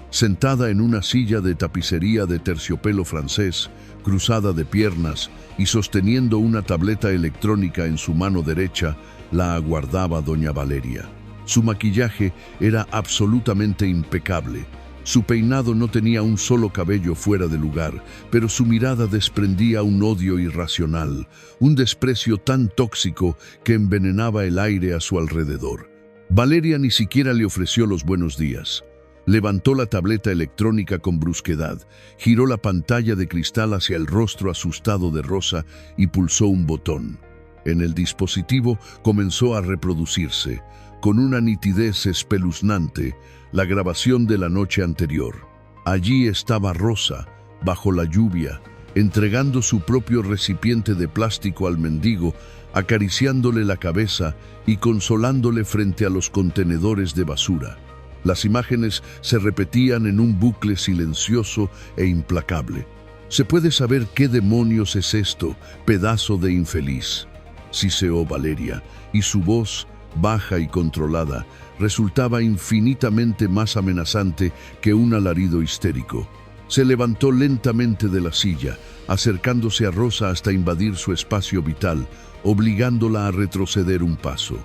sentada en una silla de tapicería de terciopelo francés, cruzada de piernas y sosteniendo una tableta electrónica en su mano derecha, la aguardaba doña Valeria. Su maquillaje era absolutamente impecable. Su peinado no tenía un solo cabello fuera de lugar, pero su mirada desprendía un odio irracional, un desprecio tan tóxico que envenenaba el aire a su alrededor. Valeria ni siquiera le ofreció los buenos días. Levantó la tableta electrónica con brusquedad, giró la pantalla de cristal hacia el rostro asustado de Rosa y pulsó un botón. En el dispositivo comenzó a reproducirse, con una nitidez espeluznante, la grabación de la noche anterior. Allí estaba Rosa, bajo la lluvia, entregando su propio recipiente de plástico al mendigo, acariciándole la cabeza y consolándole frente a los contenedores de basura. Las imágenes se repetían en un bucle silencioso e implacable. ¿Se puede saber qué demonios es esto, pedazo de infeliz?, siseó Valeria, y su voz, baja y controlada, resultaba infinitamente más amenazante que un alarido histérico. Se levantó lentamente de la silla, acercándose a Rosa hasta invadir su espacio vital, obligándola a retroceder un paso.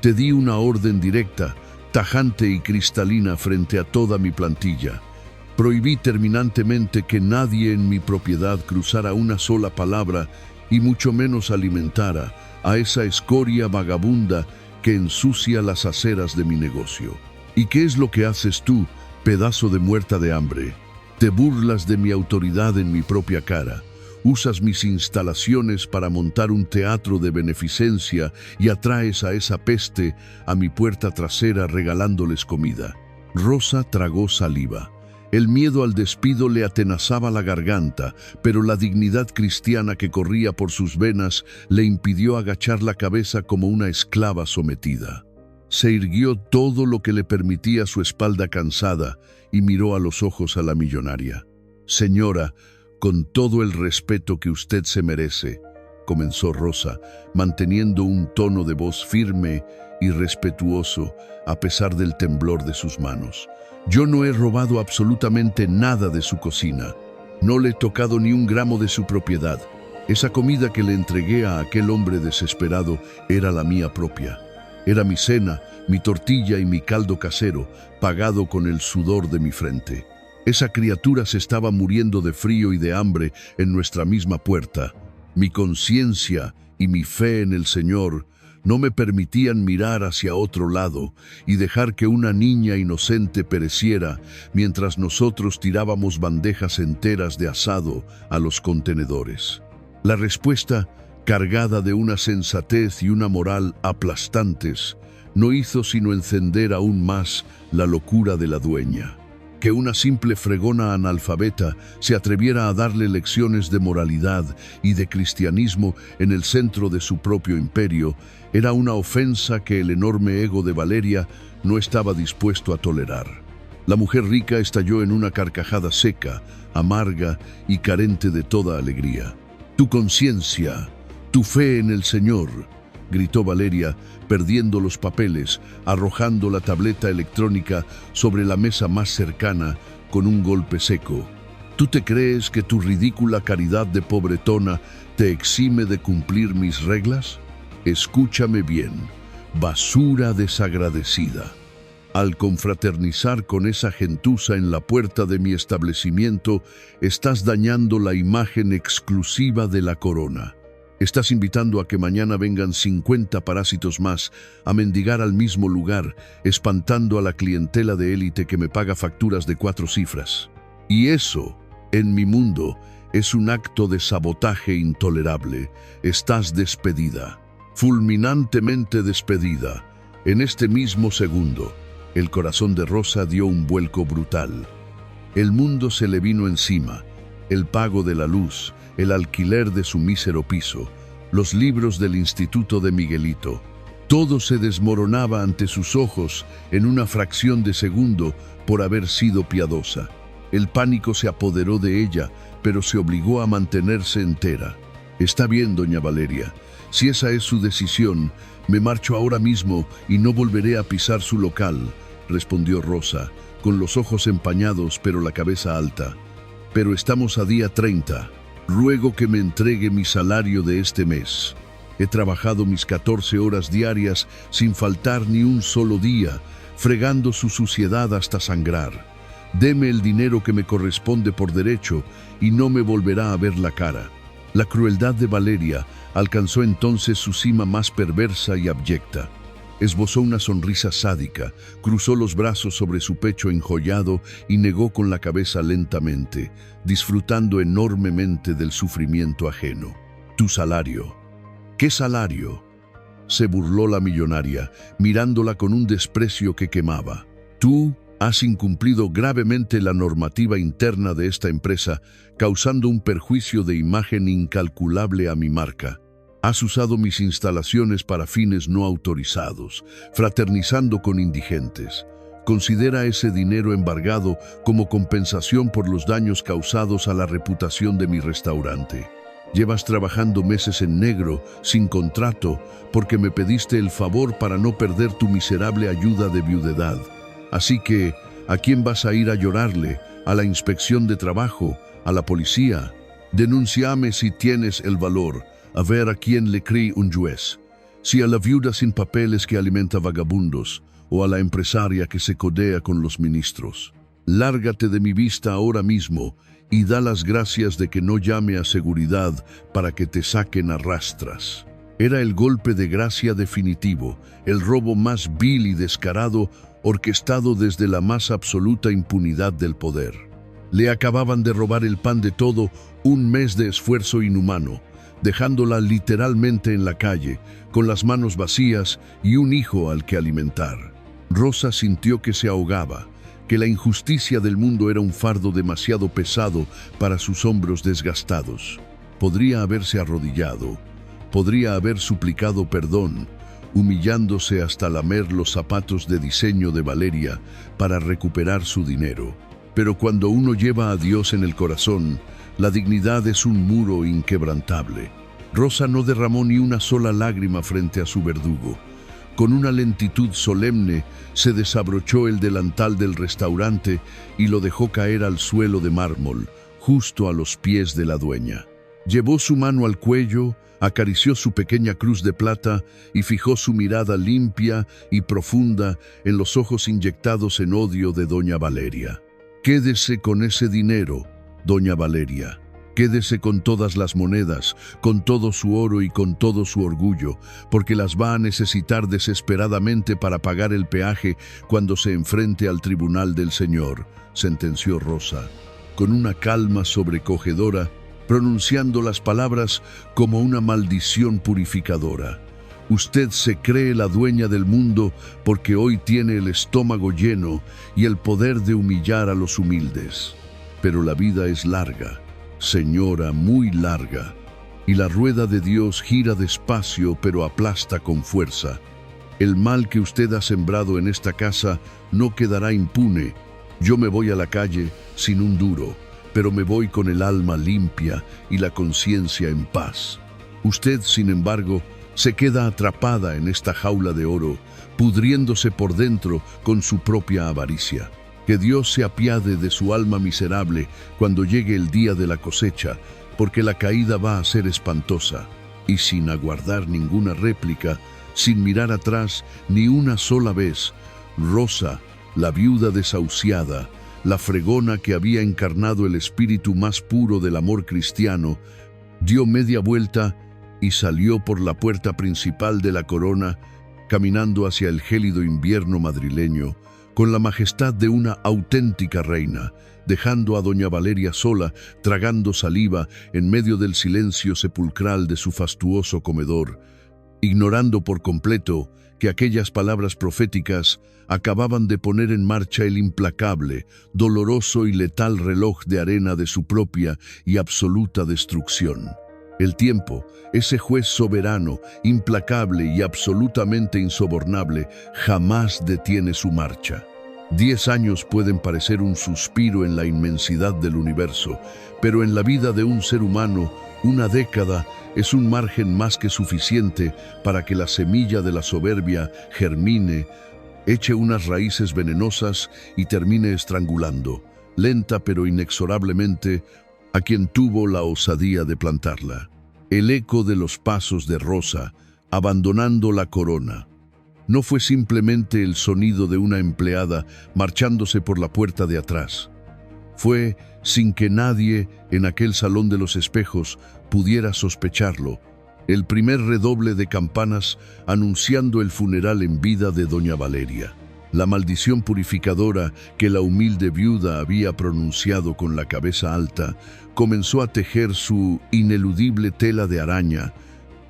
Te di una orden directa, tajante y cristalina frente a toda mi plantilla. Prohibí terminantemente que nadie en mi propiedad cruzara una sola palabra y mucho menos alimentara a esa escoria vagabunda que ensucia las aceras de mi negocio. ¿Y qué es lo que haces tú, pedazo de muerta de hambre? Te burlas de mi autoridad en mi propia cara. Usas mis instalaciones para montar un teatro de beneficencia y atraes a esa peste a mi puerta trasera regalándoles comida. Rosa tragó saliva. El miedo al despido le atenazaba la garganta, pero la dignidad cristiana que corría por sus venas le impidió agachar la cabeza como una esclava sometida. Se irguió todo lo que le permitía su espalda cansada y miró a los ojos a la millonaria. «Señora, con todo el respeto que usted se merece», comenzó Rosa, manteniendo un tono de voz firme y respetuoso a pesar del temblor de sus manos. «Yo no he robado absolutamente nada de su cocina. No le he tocado ni un gramo de su propiedad. Esa comida que le entregué a aquel hombre desesperado era la mía propia. Era mi cena, mi tortilla y mi caldo casero, pagado con el sudor de mi frente. Esa criatura se estaba muriendo de frío y de hambre en nuestra misma puerta. Mi conciencia y mi fe en el Señor no me permitían mirar hacia otro lado y dejar que una niña inocente pereciera mientras nosotros tirábamos bandejas enteras de asado a los contenedores». La respuesta, cargada de una sensatez y una moral aplastantes, no hizo sino encender aún más la locura de la dueña. Que una simple fregona analfabeta se atreviera a darle lecciones de moralidad y de cristianismo en el centro de su propio imperio era una ofensa que el enorme ego de Valeria no estaba dispuesto a tolerar. La mujer rica estalló en una carcajada seca, amarga y carente de toda alegría. «Tu conciencia, tu fe en el Señor», gritó Valeria, perdiendo los papeles, arrojando la tableta electrónica sobre la mesa más cercana con un golpe seco. «¿Tú te crees que tu ridícula caridad de pobretona te exime de cumplir mis reglas? Escúchame bien, basura desagradecida. Al confraternizar con esa gentuza en la puerta de mi establecimiento, estás dañando la imagen exclusiva de la corona. Estás invitando a que mañana vengan 50 parásitos más a mendigar al mismo lugar, espantando a la clientela de élite que me paga facturas de 4 cifras. Y eso, en mi mundo, es un acto de sabotaje intolerable. Estás despedida, fulminantemente despedida. En este mismo segundo, el corazón de Rosa dio un vuelco brutal. El mundo se le vino encima, el pago de la luz, el alquiler de su mísero piso, los libros del Instituto de Miguelito. Todo se desmoronaba ante sus ojos en una fracción de segundo por haber sido piadosa. El pánico se apoderó de ella, pero se obligó a mantenerse entera. Está bien, doña Valeria. Si esa es su decisión, me marcho ahora mismo y no volveré a pisar su local, respondió Rosa, con los ojos empañados pero la cabeza alta. Pero estamos a día 30. Ruego que me entregue mi salario de este mes. He trabajado mis 14 horas diarias sin faltar ni un solo día, fregando su suciedad hasta sangrar. Deme el dinero que me corresponde por derecho y no me volverá a ver la cara. La crueldad de Valeria alcanzó entonces su cima más perversa y abyecta. Esbozó una sonrisa sádica, cruzó los brazos sobre su pecho enjollado y negó con la cabeza lentamente, disfrutando enormemente del sufrimiento ajeno. Tu salario. ¿Qué salario? Se burló la millonaria, mirándola con un desprecio que quemaba. Tú has incumplido gravemente la normativa interna de esta empresa, causando un perjuicio de imagen incalculable a mi marca. Has usado mis instalaciones para fines no autorizados, fraternizando con indigentes. Considera ese dinero embargado como compensación por los daños causados a la reputación de mi restaurante. Llevas trabajando meses en negro, sin contrato, porque me pediste el favor para no perder tu miserable ayuda de viudedad. Así que, ¿a quién vas a ir a llorarle? ¿A la inspección de trabajo? ¿A la policía? Denúnciame si tienes el valor, a ver a quién le cree un juez. Si a la viuda sin papeles que alimenta vagabundos, o a la empresaria que se codea con los ministros. Lárgate de mi vista ahora mismo y da las gracias de que no llame a seguridad para que te saquen a rastras. Era el golpe de gracia definitivo, el robo más vil y descarado, orquestado desde la más absoluta impunidad del poder. Le acababan de robar el pan de todo un mes de esfuerzo inhumano, dejándola literalmente en la calle, con las manos vacías y un hijo al que alimentar. Rosa sintió que se ahogaba, que la injusticia del mundo era un fardo demasiado pesado para sus hombros desgastados. Podría haberse arrodillado, podría haber suplicado perdón, humillándose hasta lamer los zapatos de diseño de Valeria para recuperar su dinero. Pero cuando uno lleva a Dios en el corazón, la dignidad es un muro inquebrantable. Rosa no derramó ni una sola lágrima frente a su verdugo. Con una lentitud solemne, se desabrochó el delantal del restaurante y lo dejó caer al suelo de mármol, justo a los pies de la dueña. Llevó su mano al cuello, acarició su pequeña cruz de plata y fijó su mirada limpia y profunda en los ojos inyectados en odio de doña Valeria. Quédese con ese dinero, doña Valeria. Quédese con todas las monedas, con todo su oro y con todo su orgullo, porque las va a necesitar desesperadamente para pagar el peaje cuando se enfrente al tribunal del Señor, sentenció Rosa, con una calma sobrecogedora, pronunciando las palabras como una maldición purificadora. Usted se cree la dueña del mundo porque hoy tiene el estómago lleno y el poder de humillar a los humildes. Pero la vida es larga, señora, muy larga, y la rueda de Dios gira despacio pero aplasta con fuerza. El mal que usted ha sembrado en esta casa no quedará impune. Yo me voy a la calle sin un duro, pero me voy con el alma limpia y la conciencia en paz. Usted, sin embargo, se queda atrapada en esta jaula de oro, pudriéndose por dentro con su propia avaricia. Que Dios se apiade de su alma miserable cuando llegue el día de la cosecha, porque la caída va a ser espantosa. Y sin aguardar ninguna réplica, sin mirar atrás ni una sola vez, Rosa, la viuda desahuciada, la fregona que había encarnado el espíritu más puro del amor cristiano, dio media vuelta y salió por la puerta principal de la Corona, caminando hacia el gélido invierno madrileño, con la majestad de una auténtica reina, dejando a doña Valeria sola, tragando saliva en medio del silencio sepulcral de su fastuoso comedor, ignorando por completo que aquellas palabras proféticas acababan de poner en marcha el implacable, doloroso y letal reloj de arena de su propia y absoluta destrucción. El tiempo, ese juez soberano, implacable y absolutamente insobornable, jamás detiene su marcha. 10 años pueden parecer un suspiro en la inmensidad del universo, pero en la vida de un ser humano, una década es un margen más que suficiente para que la semilla de la soberbia germine, eche unas raíces venenosas y termine estrangulando, lenta pero inexorablemente, a quien tuvo la osadía de plantarla. El eco de los pasos de Rosa, abandonando la corona, no fue simplemente el sonido de una empleada marchándose por la puerta de atrás. Fue, sin que nadie en aquel salón de los espejos pudiera sospecharlo, el primer redoble de campanas anunciando el funeral en vida de doña Valeria. La maldición purificadora que la humilde viuda había pronunciado con la cabeza alta comenzó a tejer su ineludible tela de araña,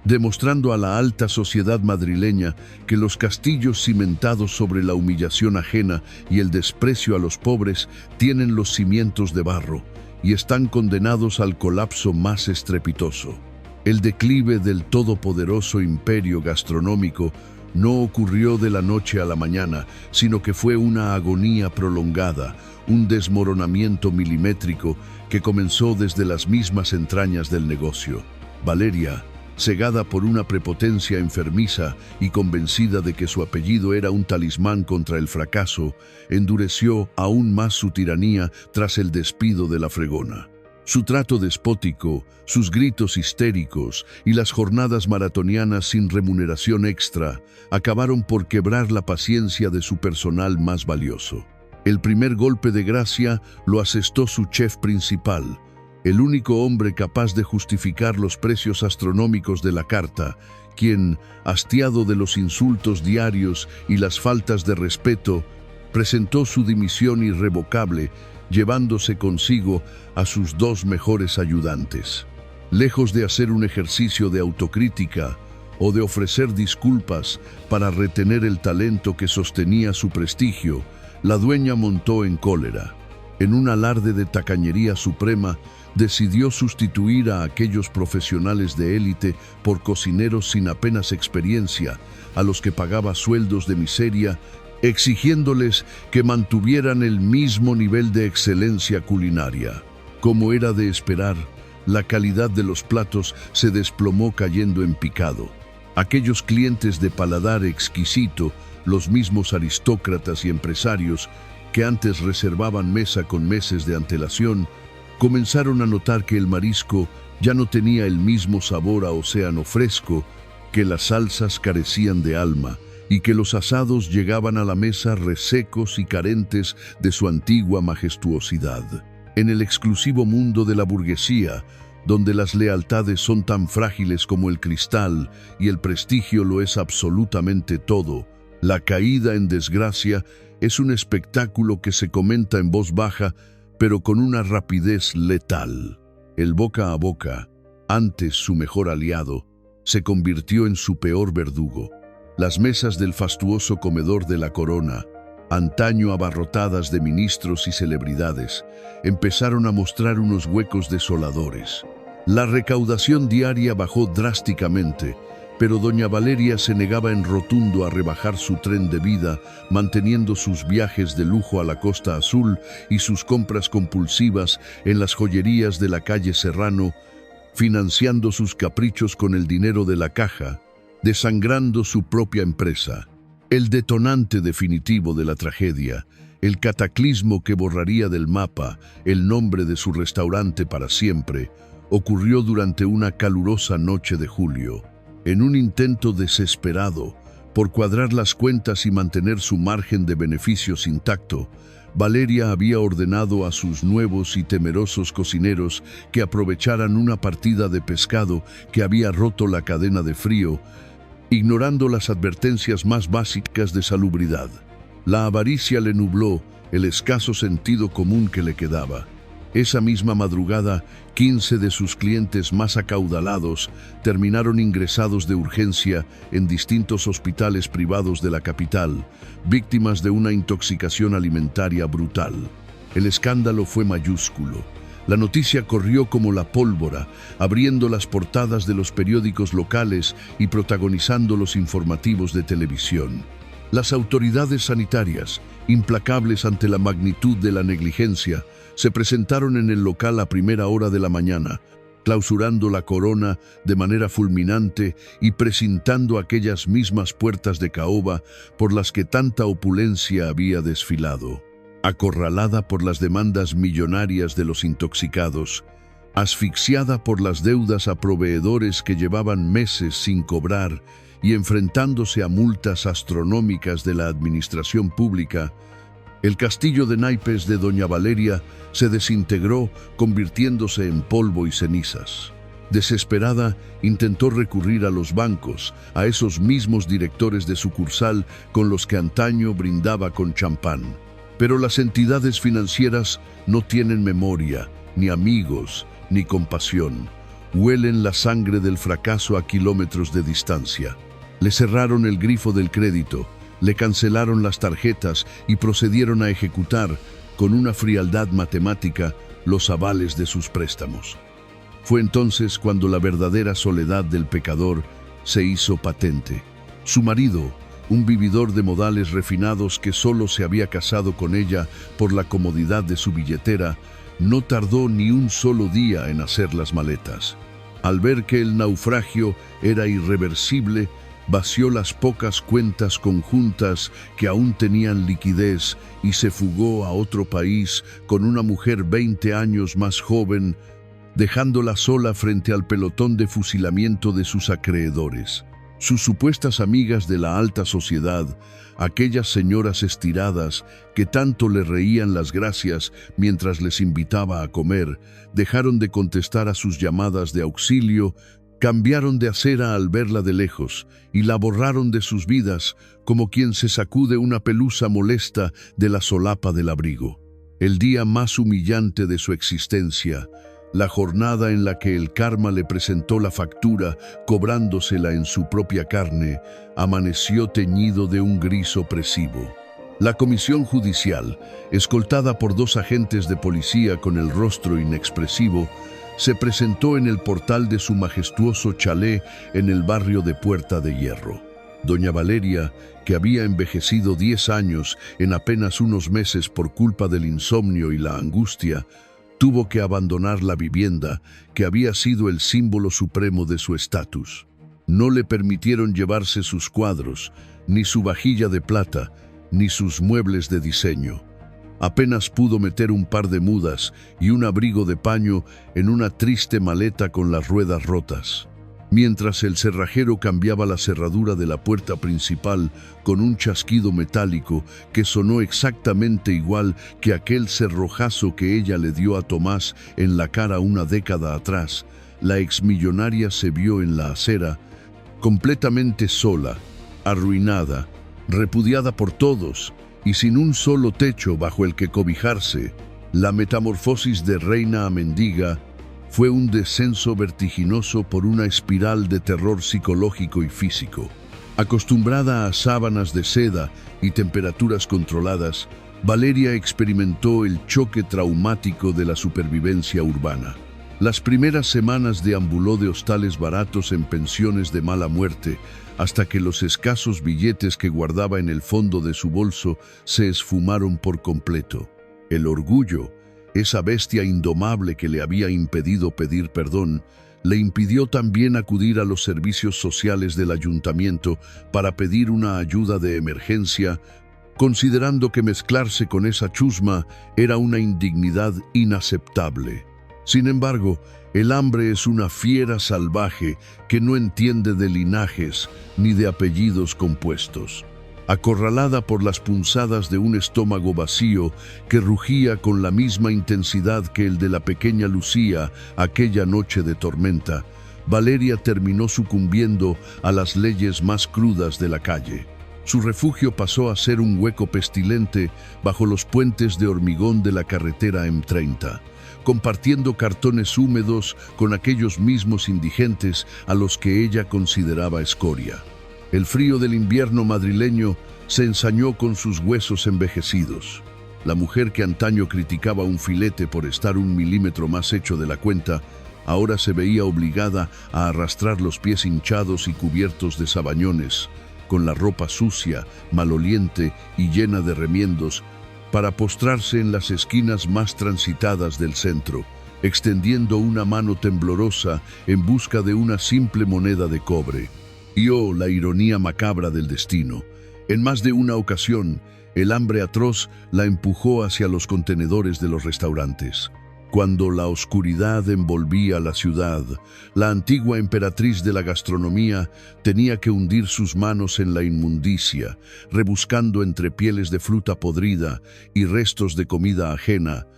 demostrando a la alta sociedad madrileña que los castillos cimentados sobre la humillación ajena y el desprecio a los pobres tienen los cimientos de barro y están condenados al colapso más estrepitoso. El declive del todopoderoso imperio gastronómico no ocurrió de la noche a la mañana, sino que fue una agonía prolongada, un desmoronamiento milimétrico que comenzó desde las mismas entrañas del negocio. Valeria, cegada por una prepotencia enfermiza y convencida de que su apellido era un talismán contra el fracaso, endureció aún más su tiranía tras el despido de la fregona. Su trato despótico, sus gritos histéricos y las jornadas maratonianas sin remuneración extra acabaron por quebrar la paciencia de su personal más valioso. El primer golpe de gracia lo asestó su chef principal, el único hombre capaz de justificar los precios astronómicos de la carta, quien, hastiado de los insultos diarios y las faltas de respeto, presentó su dimisión irrevocable, llevándose consigo a sus 2 mejores ayudantes. Lejos de hacer un ejercicio de autocrítica o de ofrecer disculpas para retener el talento que sostenía su prestigio, la dueña montó en cólera. En un alarde de tacañería suprema, decidió sustituir a aquellos profesionales de élite por cocineros sin apenas experiencia, a los que pagaba sueldos de miseria, exigiéndoles que mantuvieran el mismo nivel de excelencia culinaria. Como era de esperar, la calidad de los platos se desplomó cayendo en picado. Aquellos clientes de paladar exquisito, los mismos aristócratas y empresarios que antes reservaban mesa con meses de antelación, comenzaron a notar que el marisco ya no tenía el mismo sabor a océano fresco, que las salsas carecían de alma y que los asados llegaban a la mesa resecos y carentes de su antigua majestuosidad. En el exclusivo mundo de la burguesía, donde las lealtades son tan frágiles como el cristal y el prestigio lo es absolutamente todo, la caída en desgracia es un espectáculo que se comenta en voz baja, pero con una rapidez letal. El boca a boca, antes su mejor aliado, se convirtió en su peor verdugo. Las mesas del fastuoso comedor de la corona, antaño abarrotadas de ministros y celebridades, empezaron a mostrar unos huecos desoladores. La recaudación diaria bajó drásticamente, pero doña Valeria se negaba en rotundo a rebajar su tren de vida, manteniendo sus viajes de lujo a la Costa Azul y sus compras compulsivas en las joyerías de la calle Serrano, financiando sus caprichos con el dinero de la caja, desangrando su propia empresa. El detonante definitivo de la tragedia, el cataclismo que borraría del mapa el nombre de su restaurante para siempre, ocurrió durante una calurosa noche de julio. En un intento desesperado por cuadrar las cuentas y mantener su margen de beneficios intacto, Valeria había ordenado a sus nuevos y temerosos cocineros que aprovecharan una partida de pescado que había roto la cadena de frío, ignorando las advertencias más básicas de salubridad. La avaricia le nubló el escaso sentido común que le quedaba. Esa misma madrugada, 15 de sus clientes más acaudalados terminaron ingresados de urgencia en distintos hospitales privados de la capital, víctimas de una intoxicación alimentaria brutal. El escándalo fue mayúsculo. La noticia corrió como la pólvora, abriendo las portadas de los periódicos locales y protagonizando los informativos de televisión. Las autoridades sanitarias, implacables ante la magnitud de la negligencia, se presentaron en el local a primera hora de la mañana, clausurando la corona de manera fulminante y precintando aquellas mismas puertas de caoba por las que tanta opulencia había desfilado. Acorralada por las demandas millonarias de los intoxicados, asfixiada por las deudas a proveedores que llevaban meses sin cobrar y enfrentándose a multas astronómicas de la administración pública, el castillo de naipes de doña Valeria se desintegró, convirtiéndose en polvo y cenizas. Desesperada, intentó recurrir a los bancos, a esos mismos directores de sucursal con los que antaño brindaba con champán. Pero las entidades financieras no tienen memoria, ni amigos, ni compasión. Huelen la sangre del fracaso a kilómetros de distancia. Le cerraron el grifo del crédito, le cancelaron las tarjetas y procedieron a ejecutar, con una frialdad matemática, los avales de sus préstamos. Fue entonces cuando la verdadera soledad del pecador se hizo patente. Su marido, un vividor de modales refinados que solo se había casado con ella por la comodidad de su billetera, no tardó ni un solo día en hacer las maletas. Al ver que el naufragio era irreversible, vació las pocas cuentas conjuntas que aún tenían liquidez y se fugó a otro país con una mujer 20 años más joven, dejándola sola frente al pelotón de fusilamiento de sus acreedores. Sus supuestas amigas de la alta sociedad, aquellas señoras estiradas que tanto le reían las gracias mientras les invitaba a comer, dejaron de contestar a sus llamadas de auxilio, cambiaron de acera al verla de lejos y la borraron de sus vidas como quien se sacude una pelusa molesta de la solapa del abrigo. El día más humillante de su existencia, la jornada en la que el karma le presentó la factura, cobrándosela en su propia carne, amaneció teñido de un gris opresivo. La comisión judicial, escoltada por 2 agentes de policía con el rostro inexpresivo, se presentó en el portal de su majestuoso chalet en el barrio de Puerta de Hierro. Doña Valeria, que había envejecido 10 años en apenas unos meses por culpa del insomnio y la angustia, tuvo que abandonar la vivienda que había sido el símbolo supremo de su estatus. No le permitieron llevarse sus cuadros, ni su vajilla de plata, ni sus muebles de diseño. Apenas pudo meter un par de mudas y un abrigo de paño en una triste maleta con las ruedas rotas. Mientras el cerrajero cambiaba la cerradura de la puerta principal con un chasquido metálico que sonó exactamente igual que aquel cerrojazo que ella le dio a Tomás en la cara una década atrás, la exmillonaria se vio en la acera, completamente sola, arruinada, repudiada por todos y sin un solo techo bajo el que cobijarse. La metamorfosis de reina a mendiga fue un descenso vertiginoso por una espiral de terror psicológico y físico. Acostumbrada a sábanas de seda y temperaturas controladas, Valeria experimentó el choque traumático de la supervivencia urbana. Las primeras semanas deambuló de hostales baratos en pensiones de mala muerte, hasta que los escasos billetes que guardaba en el fondo de su bolso se esfumaron por completo. El orgullo, esa bestia indomable que le había impedido pedir perdón, le impidió también acudir a los servicios sociales del ayuntamiento para pedir una ayuda de emergencia, considerando que mezclarse con esa chusma era una indignidad inaceptable. Sin embargo, el hambre es una fiera salvaje que no entiende de linajes ni de apellidos compuestos. Acorralada por las punzadas de un estómago vacío que rugía con la misma intensidad que el de la pequeña Lucía aquella noche de tormenta, Valeria terminó sucumbiendo a las leyes más crudas de la calle. Su refugio pasó a ser un hueco pestilente bajo los puentes de hormigón de la carretera M30, compartiendo cartones húmedos con aquellos mismos indigentes a los que ella consideraba escoria. El frío del invierno madrileño se ensañó con sus huesos envejecidos. La mujer que antaño criticaba un filete por estar 1 milímetro más hecho de la cuenta, ahora se veía obligada a arrastrar los pies hinchados y cubiertos de sabañones, con la ropa sucia, maloliente y llena de remiendos, para postrarse en las esquinas más transitadas del centro, extendiendo una mano temblorosa en busca de una simple moneda de cobre. Y oh, la ironía macabra del destino. En más de una ocasión, el hambre atroz la empujó hacia los contenedores de los restaurantes. Cuando la oscuridad envolvía la ciudad, la antigua emperatriz de la gastronomía tenía que hundir sus manos en la inmundicia, rebuscando entre pieles de fruta podrida y restos de comida ajena,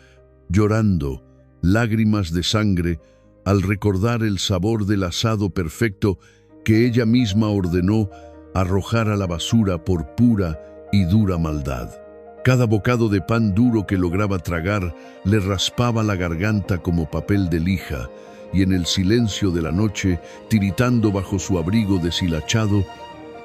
llorando lágrimas de sangre al recordar el sabor del asado perfecto que ella misma ordenó arrojar a la basura por pura y dura maldad. Cada bocado de pan duro que lograba tragar le raspaba la garganta como papel de lija, y en el silencio de la noche, tiritando bajo su abrigo deshilachado,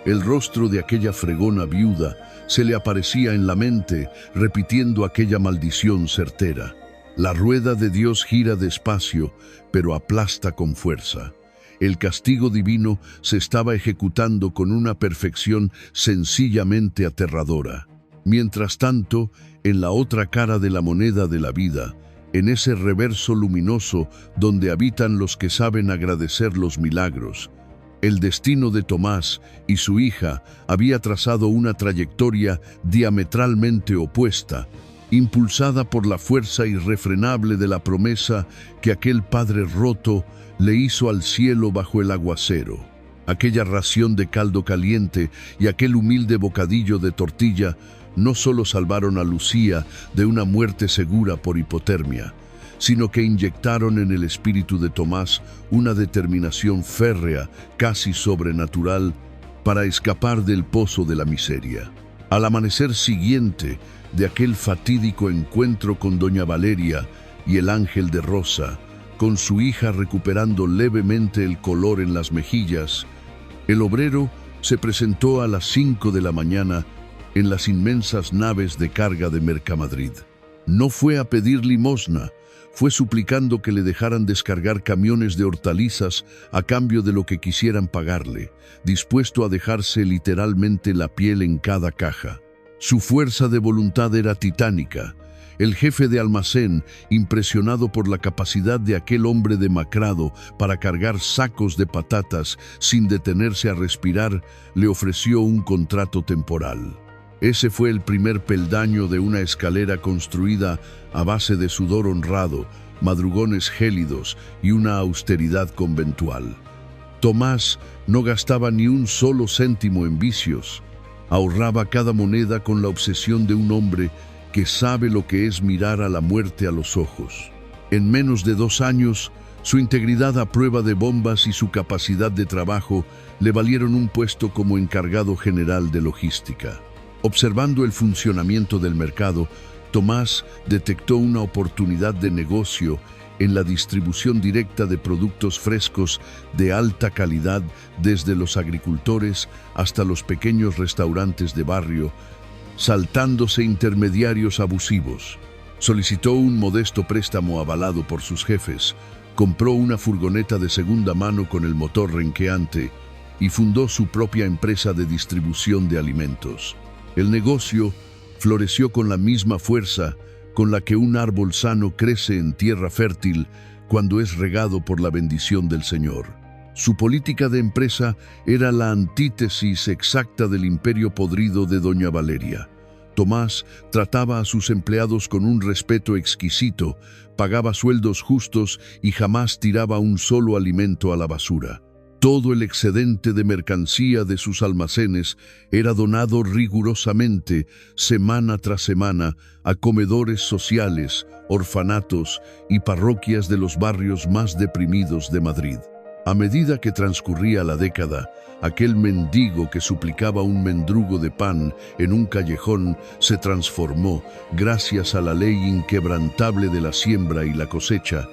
el rostro de aquella fregona viuda se le aparecía en la mente, repitiendo aquella maldición certera. La rueda de Dios gira despacio, pero aplasta con fuerza. El castigo divino se estaba ejecutando con una perfección sencillamente aterradora. Mientras tanto, en la otra cara de la moneda de la vida, en ese reverso luminoso donde habitan los que saben agradecer los milagros, el destino de Tomás y su hija había trazado una trayectoria diametralmente opuesta, impulsada por la fuerza irrefrenable de la promesa que aquel padre roto le hizo al cielo bajo el aguacero. Aquella ración de caldo caliente y aquel humilde bocadillo de tortilla no solo salvaron a Lucía de una muerte segura por hipotermia, sino que inyectaron en el espíritu de Tomás una determinación férrea, casi sobrenatural, para escapar del pozo de la miseria. Al amanecer siguiente de aquel fatídico encuentro con doña Valeria y el ángel de rosa, con su hija recuperando levemente el color en las mejillas, el obrero se presentó a las 5 de la mañana en las inmensas naves de carga de Mercamadrid. No fue a pedir limosna, fue suplicando que le dejaran descargar camiones de hortalizas a cambio de lo que quisieran pagarle, dispuesto a dejarse literalmente la piel en cada caja. Su fuerza de voluntad era titánica. El jefe de almacén, impresionado por la capacidad de aquel hombre demacrado para cargar sacos de patatas sin detenerse a respirar, le ofreció un contrato temporal. Ese fue el primer peldaño de una escalera construida a base de sudor honrado, madrugones gélidos y una austeridad conventual. Tomás no gastaba ni un solo céntimo en vicios. Ahorraba cada moneda con la obsesión de un hombre que sabe lo que es mirar a la muerte a los ojos. En menos de 2 años, su integridad a prueba de bombas y su capacidad de trabajo le valieron un puesto como encargado general de logística. Observando el funcionamiento del mercado, Tomás detectó una oportunidad de negocio en la distribución directa de productos frescos de alta calidad desde los agricultores hasta los pequeños restaurantes de barrio, saltándose intermediarios abusivos. Solicitó un modesto préstamo avalado por sus jefes, compró una furgoneta de segunda mano con el motor renqueante y fundó su propia empresa de distribución de alimentos. El negocio floreció con la misma fuerza con la que un árbol sano crece en tierra fértil cuando es regado por la bendición del Señor. Su política de empresa era la antítesis exacta del imperio podrido de doña Valeria. Tomás trataba a sus empleados con un respeto exquisito, pagaba sueldos justos y jamás tiraba un solo alimento a la basura. Todo el excedente de mercancía de sus almacenes era donado rigurosamente, semana tras semana, a comedores sociales, orfanatos y parroquias de los barrios más deprimidos de Madrid. A medida que transcurría la década, aquel mendigo que suplicaba un mendrugo de pan en un callejón se transformó, gracias a la ley inquebrantable de la siembra y la cosecha,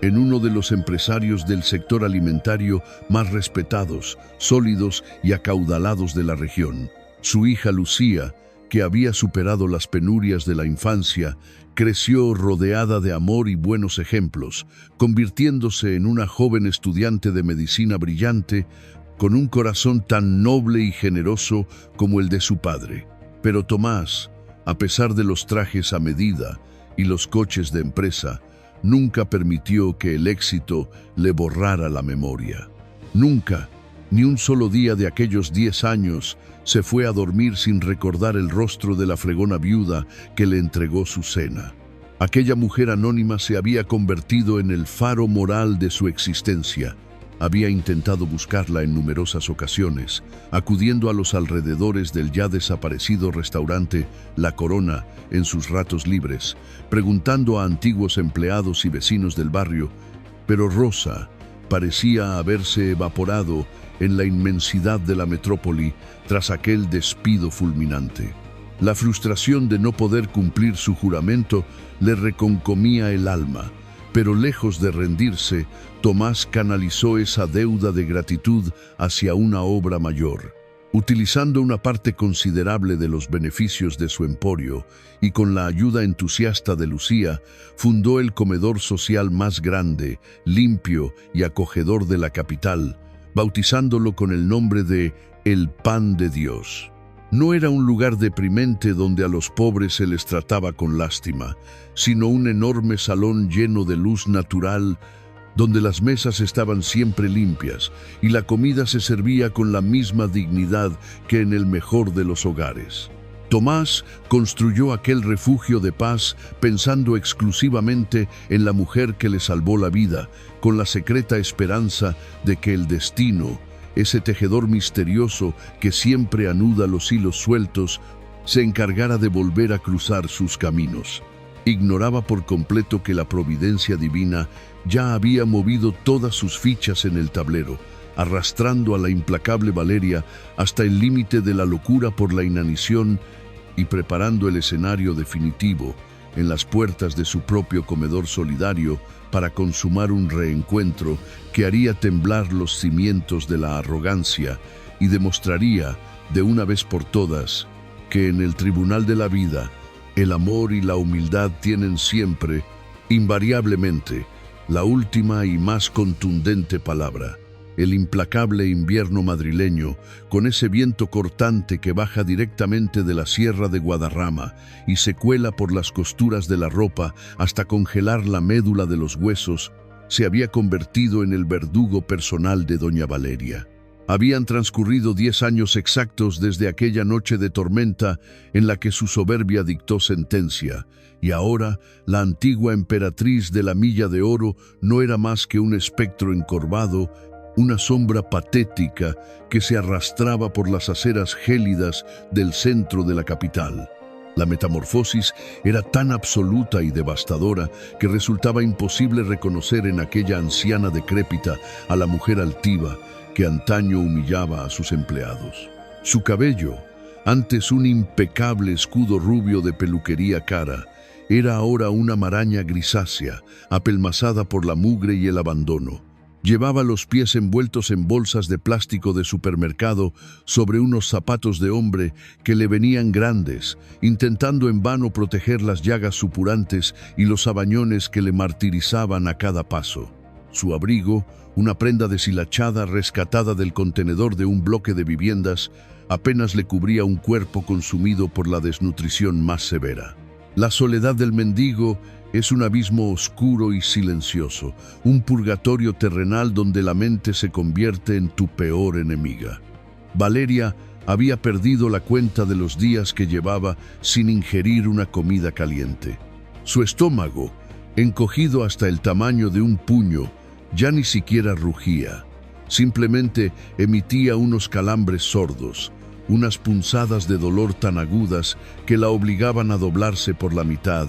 en uno de los empresarios del sector alimentario más respetados, sólidos y acaudalados de la región. Su hija Lucía, que había superado las penurias de la infancia, creció rodeada de amor y buenos ejemplos, convirtiéndose en una joven estudiante de medicina brillante, con un corazón tan noble y generoso como el de su padre. Pero Tomás, a pesar de los trajes a medida y los coches de empresa, nunca permitió que el éxito le borrara la memoria. Nunca, ni un solo día de aquellos 10 años, se fue a dormir sin recordar el rostro de la fregona viuda que le entregó su cena. Aquella mujer anónima se había convertido en el faro moral de su existencia. Había intentado buscarla en numerosas ocasiones, acudiendo a los alrededores del ya desaparecido restaurante La Corona en sus ratos libres, preguntando a antiguos empleados y vecinos del barrio, pero Rosa parecía haberse evaporado en la inmensidad de la metrópoli tras aquel despido fulminante. La frustración de no poder cumplir su juramento le reconcomía el alma, pero lejos de rendirse, Tomás canalizó esa deuda de gratitud hacia una obra mayor. Utilizando una parte considerable de los beneficios de su emporio y con la ayuda entusiasta de Lucía, fundó el comedor social más grande, limpio y acogedor de la capital, bautizándolo con el nombre de El Pan de Dios. No era un lugar deprimente donde a los pobres se les trataba con lástima, sino un enorme salón lleno de luz natural, donde las mesas estaban siempre limpias y la comida se servía con la misma dignidad que en el mejor de los hogares. Tomás construyó aquel refugio de paz pensando exclusivamente en la mujer que le salvó la vida, con la secreta esperanza de que el destino, ese tejedor misterioso que siempre anuda los hilos sueltos, se encargara de volver a cruzar sus caminos. Ignoraba por completo que la providencia divina ya había movido todas sus fichas en el tablero, arrastrando a la implacable Valeria hasta el límite de la locura por la inanición y preparando el escenario definitivo en las puertas de su propio comedor solidario para consumar un reencuentro que haría temblar los cimientos de la arrogancia y demostraría, de una vez por todas, que en el tribunal de la vida, el amor y la humildad tienen siempre, invariablemente, la última y más contundente palabra. El implacable invierno madrileño, con ese viento cortante que baja directamente de la Sierra de Guadarrama y se cuela por las costuras de la ropa hasta congelar la médula de los huesos, se había convertido en el verdugo personal de doña Valeria. Habían transcurrido 10 años exactos desde aquella noche de tormenta en la que su soberbia dictó sentencia, y ahora la antigua emperatriz de la Milla de Oro no era más que un espectro encorvado, una sombra patética que se arrastraba por las aceras gélidas del centro de la capital. La metamorfosis era tan absoluta y devastadora que resultaba imposible reconocer en aquella anciana decrépita a la mujer altiva que antaño humillaba a sus empleados. Su cabello, antes un impecable escudo rubio de peluquería cara, era ahora una maraña grisácea, apelmazada por la mugre y el abandono. Llevaba los pies envueltos en bolsas de plástico de supermercado sobre unos zapatos de hombre que le venían grandes, intentando en vano proteger las llagas supurantes y los sabañones que le martirizaban a cada paso. Su abrigo, una prenda deshilachada rescatada del contenedor de un bloque de viviendas, apenas le cubría un cuerpo consumido por la desnutrición más severa. La soledad del mendigo es un abismo oscuro y silencioso, un purgatorio terrenal donde la mente se convierte en tu peor enemiga. Valeria había perdido la cuenta de los días que llevaba sin ingerir una comida caliente. Su estómago, encogido hasta el tamaño de un puño, ya ni siquiera rugía. Simplemente emitía unos calambres sordos, unas punzadas de dolor tan agudas que la obligaban a doblarse por la mitad,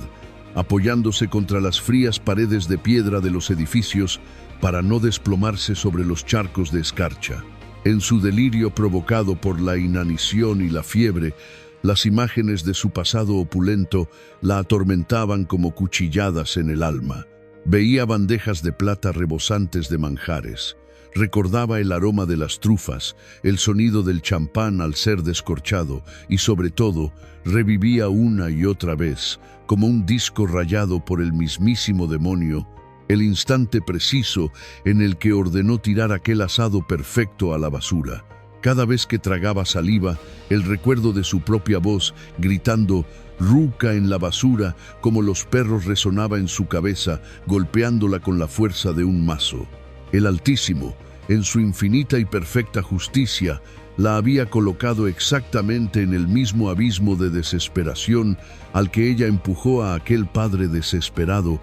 apoyándose contra las frías paredes de piedra de los edificios para no desplomarse sobre los charcos de escarcha. En su delirio provocado por la inanición y la fiebre, las imágenes de su pasado opulento la atormentaban como cuchilladas en el alma. Veía bandejas de plata rebosantes de manjares. Recordaba el aroma de las trufas, el sonido del champán al ser descorchado y, sobre todo, revivía una y otra vez, como un disco rayado por el mismísimo demonio, el instante preciso en el que ordenó tirar aquel asado perfecto a la basura. Cada vez que tragaba saliva, el recuerdo de su propia voz, gritando «Ruca» en la basura, como los perros resonaba en su cabeza, golpeándola con la fuerza de un mazo. El Altísimo, en su infinita y perfecta justicia, la había colocado exactamente en el mismo abismo de desesperación al que ella empujó a aquel padre desesperado,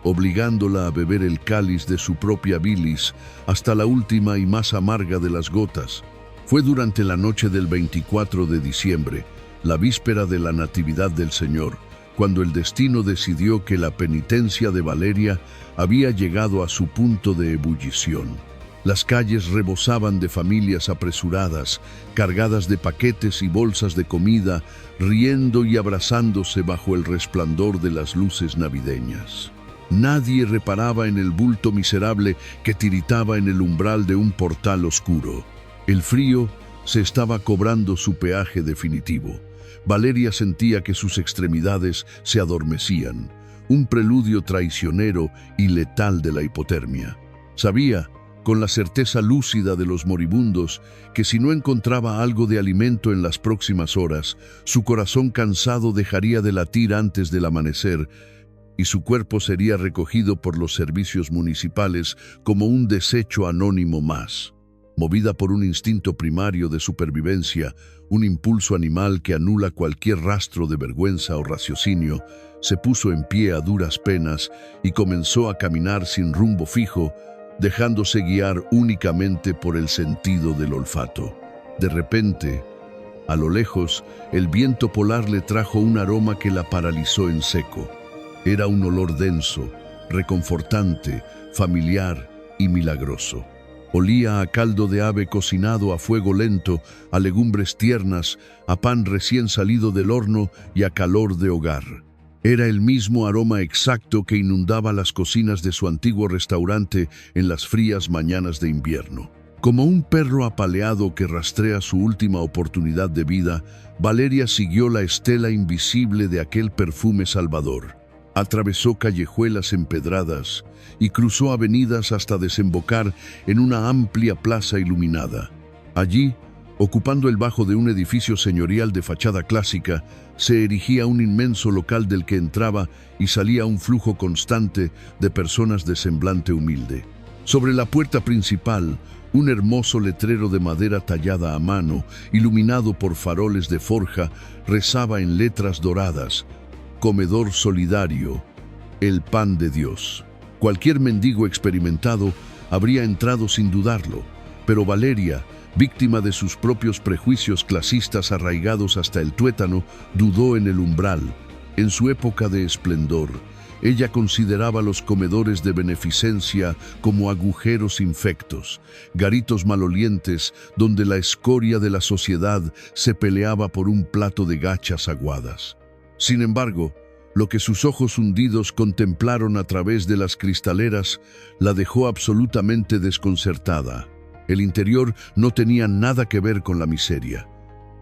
obligándola a beber el cáliz de su propia bilis hasta la última y más amarga de las gotas. Fue durante la noche del 24 de diciembre, la víspera de la Natividad del Señor, cuando el destino decidió que la penitencia de Valeria había llegado a su punto de ebullición. Las calles rebosaban de familias apresuradas, cargadas de paquetes y bolsas de comida, riendo y abrazándose bajo el resplandor de las luces navideñas. Nadie reparaba en el bulto miserable que tiritaba en el umbral de un portal oscuro. El frío se estaba cobrando su peaje definitivo. Valeria sentía que sus extremidades se adormecían, un preludio traicionero y letal de la hipotermia. Sabía, con la certeza lúcida de los moribundos, que si no encontraba algo de alimento en las próximas horas, su corazón cansado dejaría de latir antes del amanecer y su cuerpo sería recogido por los servicios municipales como un desecho anónimo más. Movida por un instinto primario de supervivencia, un impulso animal que anula cualquier rastro de vergüenza o raciocinio, se puso en pie a duras penas y comenzó a caminar sin rumbo fijo, dejándose guiar únicamente por el sentido del olfato. De repente, a lo lejos, el viento polar le trajo un aroma que la paralizó en seco. Era un olor denso, reconfortante, familiar y milagroso. Olía a caldo de ave cocinado a fuego lento, a legumbres tiernas, a pan recién salido del horno y a calor de hogar. Era el mismo aroma exacto que inundaba las cocinas de su antiguo restaurante en las frías mañanas de invierno. Como un perro apaleado que rastrea su última oportunidad de vida, Valeria siguió la estela invisible de aquel perfume salvador. Atravesó callejuelas empedradas y cruzó avenidas hasta desembocar en una amplia plaza iluminada. Allí, ocupando el bajo de un edificio señorial de fachada clásica, se erigía un inmenso local del que entraba y salía un flujo constante de personas de semblante humilde. Sobre la puerta principal, un hermoso letrero de madera tallada a mano, iluminado por faroles de forja, rezaba en letras doradas: «Comedor solidario, el pan de Dios». Cualquier mendigo experimentado habría entrado sin dudarlo, pero Valeria, víctima de sus propios prejuicios clasistas arraigados hasta el tuétano, dudó en el umbral. En su época de esplendor, ella consideraba los comedores de beneficencia como agujeros infectos, garitos malolientes donde la escoria de la sociedad se peleaba por un plato de gachas aguadas. Sin embargo, lo que sus ojos hundidos contemplaron a través de las cristaleras la dejó absolutamente desconcertada. El interior no tenía nada que ver con la miseria.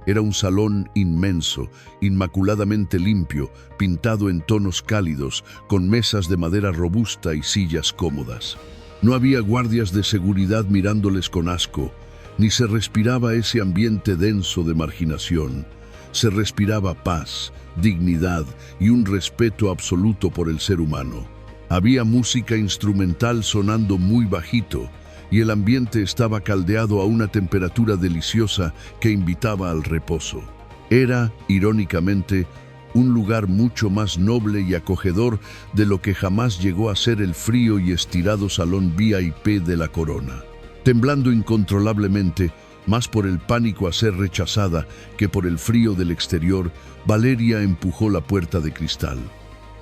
Era un salón inmenso, inmaculadamente limpio, pintado en tonos cálidos, con mesas de madera robusta y sillas cómodas. No había guardias de seguridad mirándoles con asco, ni se respiraba ese ambiente denso de marginación. Se respiraba paz, dignidad y un respeto absoluto por el ser humano. Había música instrumental sonando muy bajito, y el ambiente estaba caldeado a una temperatura deliciosa que invitaba al reposo. Era, irónicamente, un lugar mucho más noble y acogedor de lo que jamás llegó a ser el frío y estirado salón VIP de la Corona. Temblando incontrolablemente, más por el pánico a ser rechazada que por el frío del exterior, Valeria empujó la puerta de cristal.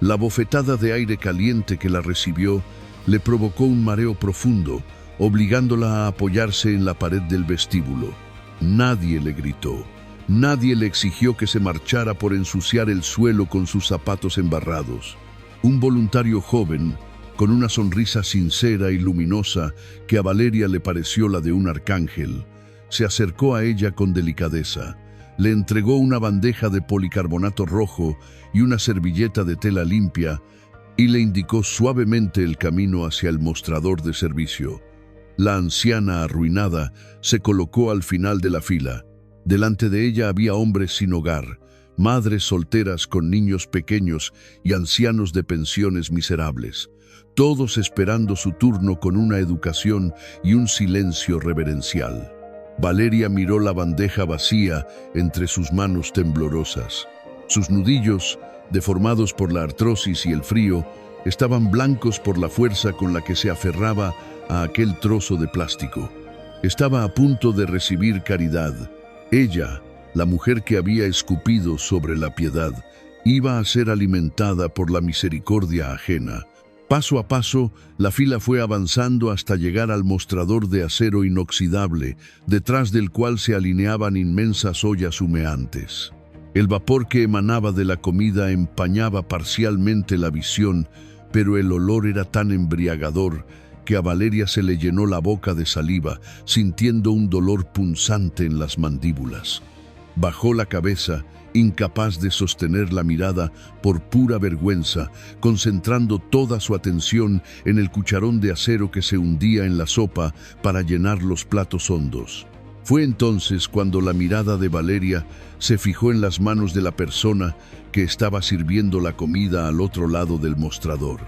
La bofetada de aire caliente que la recibió le provocó un mareo profundo, obligándola a apoyarse en la pared del vestíbulo. Nadie le gritó, nadie le exigió que se marchara por ensuciar el suelo con sus zapatos embarrados. Un voluntario joven, con una sonrisa sincera y luminosa que a Valeria le pareció la de un arcángel, se acercó a ella con delicadeza. Le entregó una bandeja de policarbonato rojo y una servilleta de tela limpia y le indicó suavemente el camino hacia el mostrador de servicio. La anciana, arruinada, se colocó al final de la fila. Delante de ella había hombres sin hogar, madres solteras con niños pequeños y ancianos de pensiones miserables, todos esperando su turno con una educación y un silencio reverencial. Valeria miró la bandeja vacía entre sus manos temblorosas. Sus nudillos, deformados por la artrosis y el frío, estaban blancos por la fuerza con la que se aferraba a aquel trozo de plástico. Estaba a punto de recibir caridad. Ella, la mujer que había escupido sobre la piedad, iba a ser alimentada por la misericordia ajena. Paso a paso, la fila fue avanzando hasta llegar al mostrador de acero inoxidable, detrás del cual se alineaban inmensas ollas humeantes. El vapor que emanaba de la comida empañaba parcialmente la visión, pero el olor era tan embriagador que a Valeria se le llenó la boca de saliva, sintiendo un dolor punzante en las mandíbulas. Bajó la cabeza, incapaz de sostener la mirada por pura vergüenza, concentrando toda su atención en el cucharón de acero que se hundía en la sopa para llenar los platos hondos. Fue entonces cuando la mirada de Valeria se fijó en las manos de la persona que estaba sirviendo la comida al otro lado del mostrador.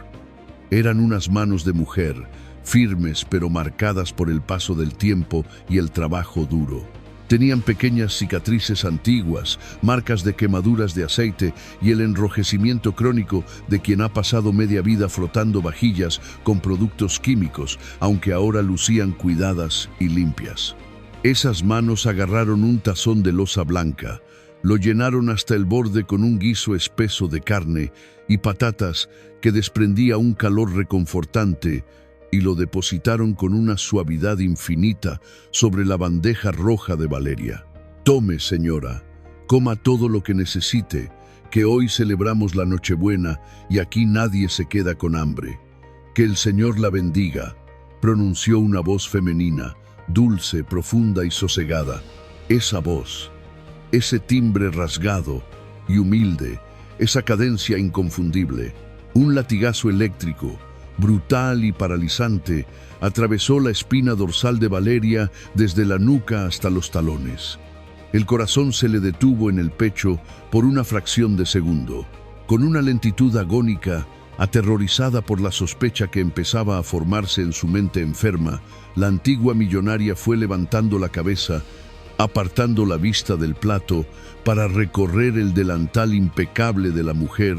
Eran unas manos de mujer, firmes pero marcadas por el paso del tiempo y el trabajo duro. Tenían pequeñas cicatrices antiguas, marcas de quemaduras de aceite y el enrojecimiento crónico de quien ha pasado media vida frotando vajillas con productos químicos, aunque ahora lucían cuidadas y limpias. Esas manos agarraron un tazón de loza blanca, lo llenaron hasta el borde con un guiso espeso de carne y patatas que desprendía un calor reconfortante, y lo depositaron con una suavidad infinita sobre la bandeja roja de Valeria. «Tome, señora, coma todo lo que necesite, que hoy celebramos la Nochebuena y aquí nadie se queda con hambre. Que el Señor la bendiga», pronunció una voz femenina, dulce, profunda y sosegada. Esa voz, ese timbre rasgado y humilde, esa cadencia inconfundible, un latigazo eléctrico, brutal y paralizante, atravesó la espina dorsal de Valeria desde la nuca hasta los talones. El corazón se le detuvo en el pecho por una fracción de segundo. Con una lentitud agónica, aterrorizada por la sospecha que empezaba a formarse en su mente enferma, la antigua millonaria fue levantando la cabeza, apartando la vista del plato para recorrer el delantal impecable de la mujer,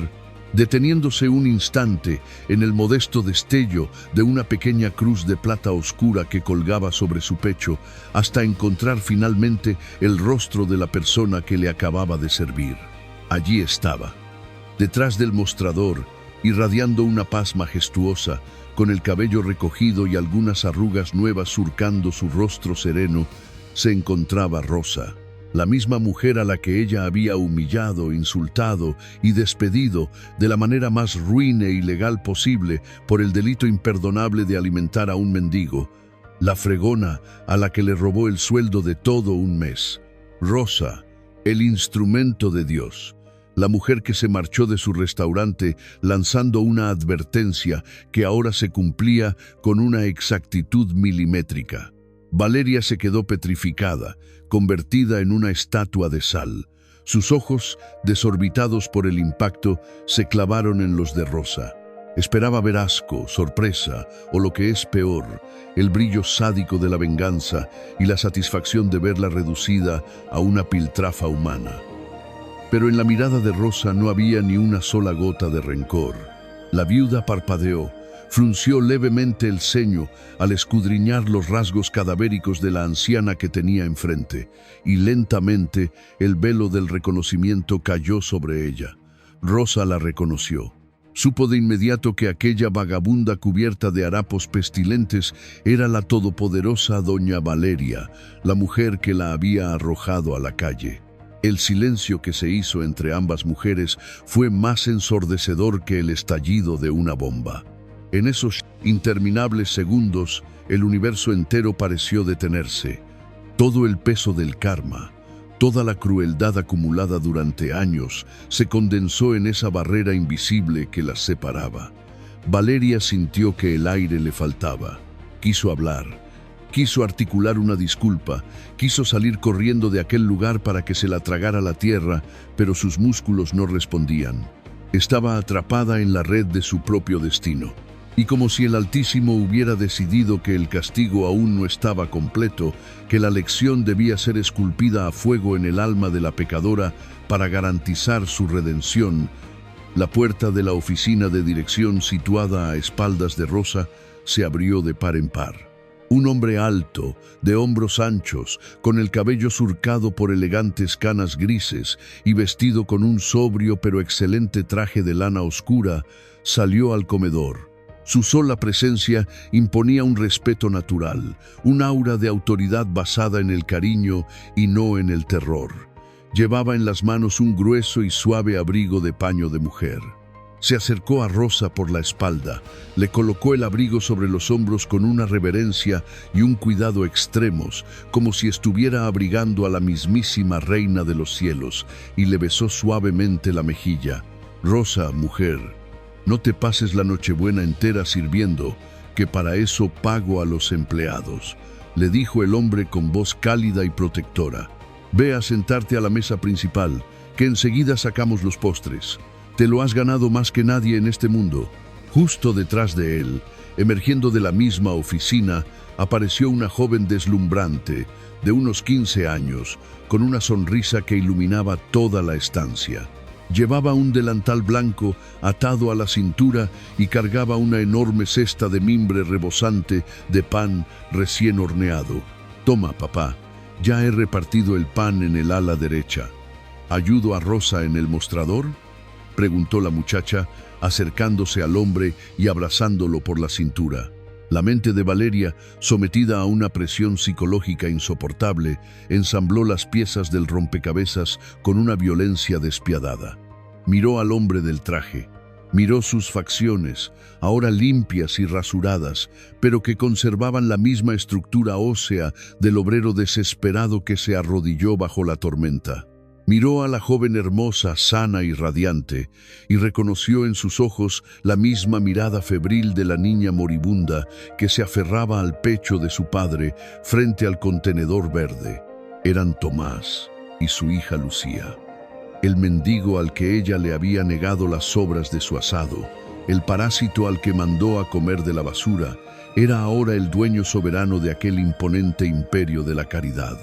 deteniéndose un instante en el modesto destello de una pequeña cruz de plata oscura que colgaba sobre su pecho, hasta encontrar finalmente el rostro de la persona que le acababa de servir. Allí estaba, detrás del mostrador, irradiando una paz majestuosa, con el cabello recogido y algunas arrugas nuevas surcando su rostro sereno, se encontraba Rosa. La misma mujer a la que ella había humillado, insultado y despedido de la manera más ruin e ilegal posible por el delito imperdonable de alimentar a un mendigo, la fregona a la que le robó el sueldo de todo un mes. Rosa, el instrumento de Dios, la mujer que se marchó de su restaurante lanzando una advertencia que ahora se cumplía con una exactitud milimétrica. Valeria se quedó petrificada, convertida en una estatua de sal. Sus ojos, desorbitados por el impacto, se clavaron en los de Rosa. Esperaba ver asco, sorpresa o, lo que es peor, el brillo sádico de la venganza y la satisfacción de verla reducida a una piltrafa humana. Pero en la mirada de Rosa no había ni una sola gota de rencor. La viuda parpadeó, frunció levemente el ceño al escudriñar los rasgos cadavéricos de la anciana que tenía enfrente, y lentamente el velo del reconocimiento cayó sobre ella. Rosa la reconoció. Supo de inmediato que aquella vagabunda cubierta de harapos pestilentes era la todopoderosa doña Valeria, la mujer que la había arrojado a la calle. El silencio que se hizo entre ambas mujeres fue más ensordecedor que el estallido de una bomba. En esos interminables segundos, el universo entero pareció detenerse. Todo el peso del karma, toda la crueldad acumulada durante años, se condensó en esa barrera invisible que las separaba. Valeria sintió que el aire le faltaba. Quiso hablar. Quiso articular una disculpa, quiso salir corriendo de aquel lugar para que se la tragara la tierra, pero sus músculos no respondían. Estaba atrapada en la red de su propio destino. Y como si el Altísimo hubiera decidido que el castigo aún no estaba completo, que la lección debía ser esculpida a fuego en el alma de la pecadora para garantizar su redención, la puerta de la oficina de dirección situada a espaldas de Rosa se abrió de par en par. Un hombre alto, de hombros anchos, con el cabello surcado por elegantes canas grises y vestido con un sobrio pero excelente traje de lana oscura, salió al comedor. Su sola presencia imponía un respeto natural, un aura de autoridad basada en el cariño y no en el terror. Llevaba en las manos un grueso y suave abrigo de paño de mujer. Se acercó a Rosa por la espalda, le colocó el abrigo sobre los hombros con una reverencia y un cuidado extremos, como si estuviera abrigando a la mismísima reina de los cielos, y le besó suavemente la mejilla. «Rosa, mujer, no te pases la Nochebuena entera sirviendo, que para eso pago a los empleados», le dijo el hombre con voz cálida y protectora. «Ve a sentarte a la mesa principal, que enseguida sacamos los postres. Te lo has ganado más que nadie en este mundo». Justo detrás de él, emergiendo de la misma oficina, apareció una joven deslumbrante, de unos 15 años, con una sonrisa que iluminaba toda la estancia. Llevaba un delantal blanco atado a la cintura y cargaba una enorme cesta de mimbre rebosante de pan recién horneado. «Toma, papá, ya he repartido el pan en el ala derecha. ¿Ayudo a Rosa en el mostrador?», preguntó la muchacha, acercándose al hombre y abrazándolo por la cintura. La mente de Valeria, sometida a una presión psicológica insoportable, ensambló las piezas del rompecabezas con una violencia despiadada. Miró al hombre del traje, miró sus facciones, ahora limpias y rasuradas, pero que conservaban la misma estructura ósea del obrero desesperado que se arrodilló bajo la tormenta. Miró a la joven hermosa, sana y radiante, y reconoció en sus ojos la misma mirada febril de la niña moribunda que se aferraba al pecho de su padre frente al contenedor verde. Eran Tomás y su hija Lucía. El mendigo al que ella le había negado las sobras de su asado, el parásito al que mandó a comer de la basura, era ahora el dueño soberano de aquel imponente imperio de la caridad.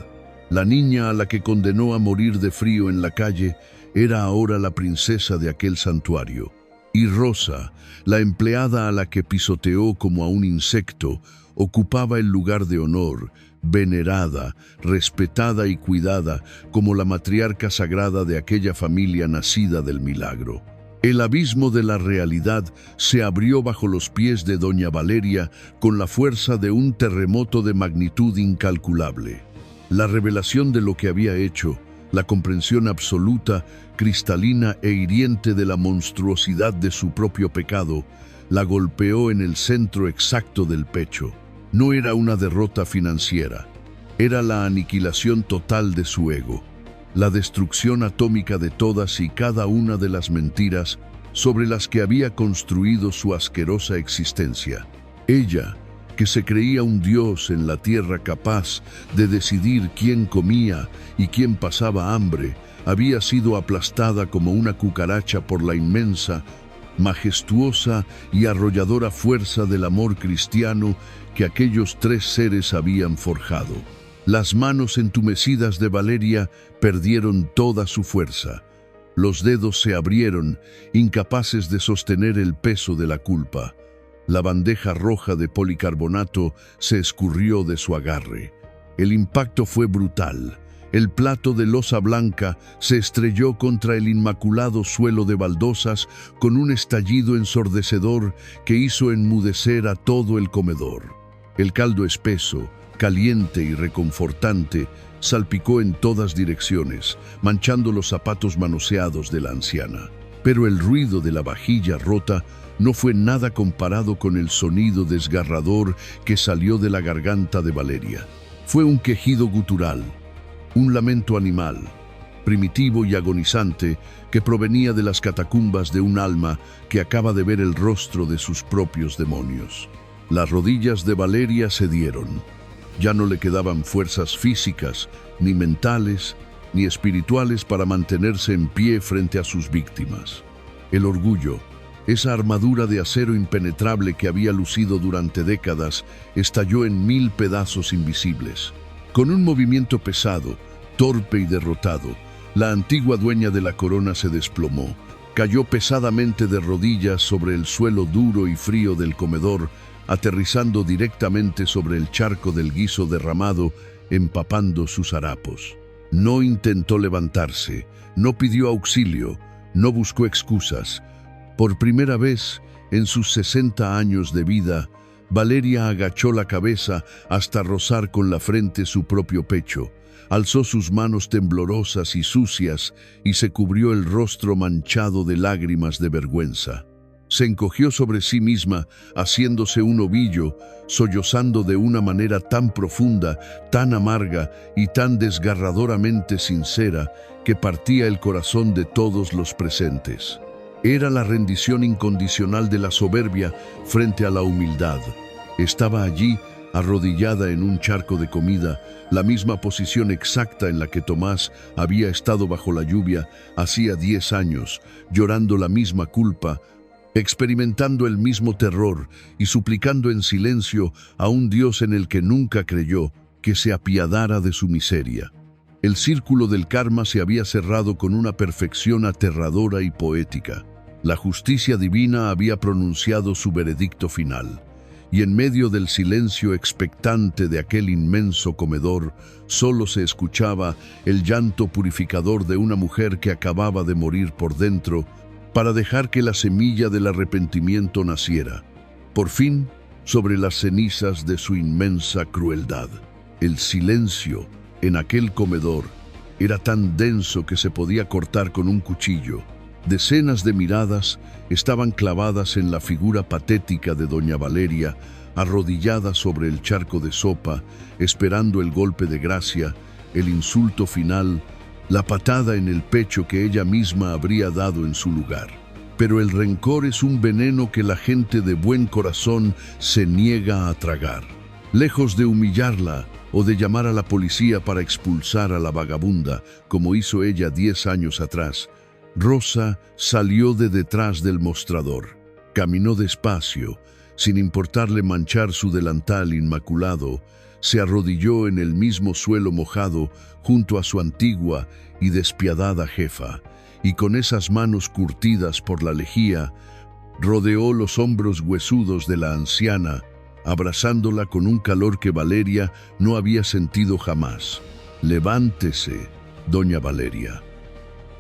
La niña a la que condenó a morir de frío en la calle era ahora la princesa de aquel santuario. Y Rosa, la empleada a la que pisoteó como a un insecto, ocupaba el lugar de honor, venerada, respetada y cuidada como la matriarca sagrada de aquella familia nacida del milagro. El abismo de la realidad se abrió bajo los pies de doña Valeria con la fuerza de un terremoto de magnitud incalculable. La revelación de lo que había hecho, la comprensión absoluta, cristalina e hiriente de la monstruosidad de su propio pecado, la golpeó en el centro exacto del pecho. No era una derrota financiera, era la aniquilación total de su ego, la destrucción atómica de todas y cada una de las mentiras sobre las que había construido su asquerosa existencia. Ella, que se creía un dios en la tierra capaz de decidir quién comía y quién pasaba hambre, había sido aplastada como una cucaracha por la inmensa, majestuosa y arrolladora fuerza del amor cristiano que aquellos tres seres habían forjado. Las manos entumecidas de Valeria perdieron toda su fuerza. Los dedos se abrieron, incapaces de sostener el peso de la culpa. La bandeja roja de policarbonato se escurrió de su agarre. El impacto fue brutal. El plato de loza blanca se estrelló contra el inmaculado suelo de baldosas con un estallido ensordecedor que hizo enmudecer a todo el comedor. El caldo espeso, caliente y reconfortante, salpicó en todas direcciones, manchando los zapatos manoseados de la anciana. Pero el ruido de la vajilla rota no fue nada comparado con el sonido desgarrador que salió de la garganta de Valeria. Fue un quejido gutural, un lamento animal, primitivo y agonizante, que provenía de las catacumbas de un alma que acaba de ver el rostro de sus propios demonios. Las rodillas de Valeria cedieron. Ya no le quedaban fuerzas físicas, ni mentales, ni espirituales para mantenerse en pie frente a sus víctimas. El orgullo, esa armadura de acero impenetrable que había lucido durante décadas, estalló en 1000 pedazos invisibles. Con un movimiento pesado, torpe y derrotado, la antigua dueña de la corona se desplomó. Cayó pesadamente de rodillas sobre el suelo duro y frío del comedor, aterrizando directamente sobre el charco del guiso derramado, empapando sus harapos. No intentó levantarse, no pidió auxilio, no buscó excusas. Por primera vez en sus 60 años de vida, Valeria agachó la cabeza hasta rozar con la frente su propio pecho, alzó sus manos temblorosas y sucias y se cubrió el rostro manchado de lágrimas de vergüenza. Se encogió sobre sí misma, haciéndose un ovillo, sollozando de una manera tan profunda, tan amarga y tan desgarradoramente sincera que partía el corazón de todos los presentes. Era la rendición incondicional de la soberbia frente a la humildad. Estaba allí, arrodillada en un charco de comida, la misma posición exacta en la que Tomás había estado bajo la lluvia hacía 10 años, llorando la misma culpa, experimentando el mismo terror y suplicando en silencio a un Dios en el que nunca creyó que se apiadara de su miseria. El círculo del karma se había cerrado con una perfección aterradora y poética. La justicia divina había pronunciado su veredicto final, y en medio del silencio expectante de aquel inmenso comedor, solo se escuchaba el llanto purificador de una mujer que acababa de morir por dentro para dejar que la semilla del arrepentimiento naciera, por fin, sobre las cenizas de su inmensa crueldad. El silencio en aquel comedor era tan denso que se podía cortar con un cuchillo. Decenas de miradas estaban clavadas en la figura patética de doña Valeria, arrodillada sobre el charco de sopa, esperando el golpe de gracia, el insulto final, la patada en el pecho que ella misma habría dado en su lugar. Pero el rencor es un veneno que la gente de buen corazón se niega a tragar. Lejos de humillarla o de llamar a la policía para expulsar a la vagabunda, como hizo ella 10 años atrás, Rosa salió de detrás del mostrador. Caminó despacio, sin importarle manchar su delantal inmaculado, se arrodilló en el mismo suelo mojado junto a su antigua y despiadada jefa, y con esas manos curtidas por la lejía, rodeó los hombros huesudos de la anciana, abrazándola con un calor que Valeria no había sentido jamás. «Levántese, doña Valeria.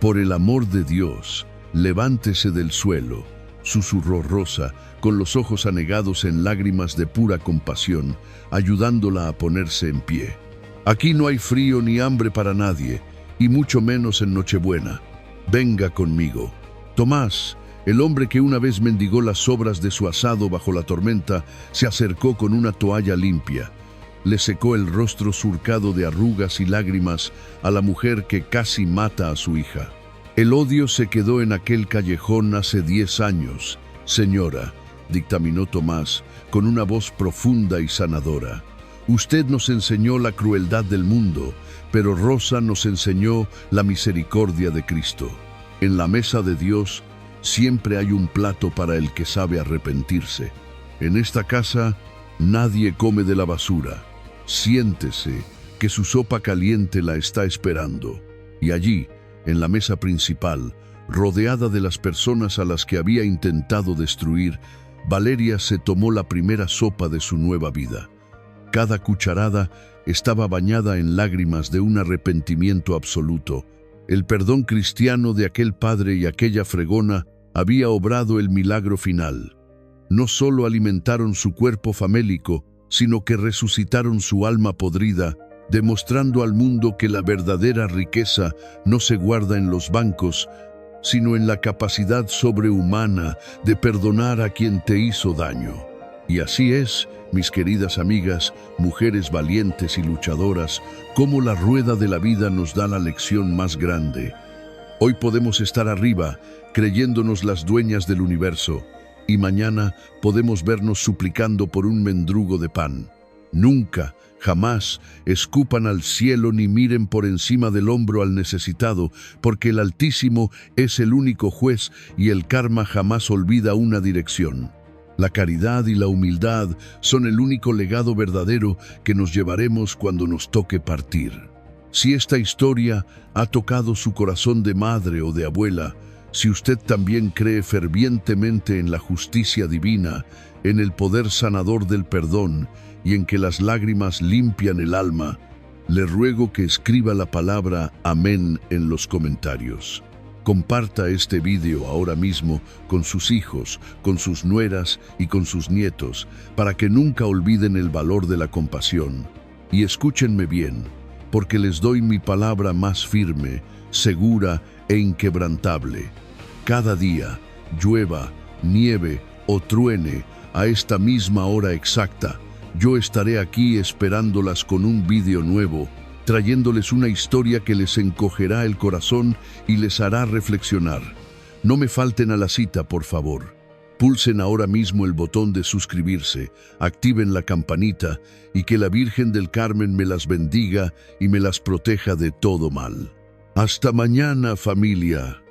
Por el amor de Dios, levántese del suelo», susurró Rosa, con los ojos anegados en lágrimas de pura compasión, ayudándola a ponerse en pie. «Aquí no hay frío ni hambre para nadie, y mucho menos en Nochebuena. Venga conmigo». Tomás, el hombre que una vez mendigó las sobras de su asado bajo la tormenta, se acercó con una toalla limpia. Le secó el rostro surcado de arrugas y lágrimas a la mujer que casi mata a su hija. «El odio se quedó en aquel callejón hace 10 años, señora», dictaminó Tomás, con una voz profunda y sanadora. «Usted nos enseñó la crueldad del mundo, pero Rosa nos enseñó la misericordia de Cristo. En la mesa de Dios siempre hay un plato para el que sabe arrepentirse. En esta casa nadie come de la basura. Siéntese, que su sopa caliente la está esperando». Y allí, en la mesa principal, rodeada de las personas a las que había intentado destruir, Valeria se tomó la primera sopa de su nueva vida. Cada cucharada estaba bañada en lágrimas de un arrepentimiento absoluto. El perdón cristiano de aquel padre y aquella fregona había obrado el milagro final. No solo alimentaron su cuerpo famélico, sino que resucitaron su alma podrida, demostrando al mundo que la verdadera riqueza no se guarda en los bancos, sino en la capacidad sobrehumana de perdonar a quien te hizo daño. Y así es, mis queridas amigas, mujeres valientes y luchadoras, cómo la rueda de la vida nos da la lección más grande. Hoy podemos estar arriba, creyéndonos las dueñas del universo, y mañana podemos vernos suplicando por un mendrugo de pan. Nunca, jamás, escupan al cielo ni miren por encima del hombro al necesitado, porque el Altísimo es el único juez y el karma jamás olvida una dirección. La caridad y la humildad son el único legado verdadero que nos llevaremos cuando nos toque partir. Si esta historia ha tocado su corazón de madre o de abuela, si usted también cree fervientemente en la justicia divina, en el poder sanador del perdón y en que las lágrimas limpian el alma, le ruego que escriba la palabra amén en los comentarios. Comparta este video ahora mismo con sus hijos, con sus nueras y con sus nietos, para que nunca olviden el valor de la compasión. Y escúchenme bien, porque les doy mi palabra más firme, segura e inquebrantable. Cada día, llueva, nieve o truene, a esta misma hora exacta, yo estaré aquí esperándolas con un video nuevo, trayéndoles una historia que les encogerá el corazón y les hará reflexionar. No me falten a la cita, por favor. Pulsen ahora mismo el botón de suscribirse, activen la campanita y que la Virgen del Carmen me las bendiga y me las proteja de todo mal. Hasta mañana, familia.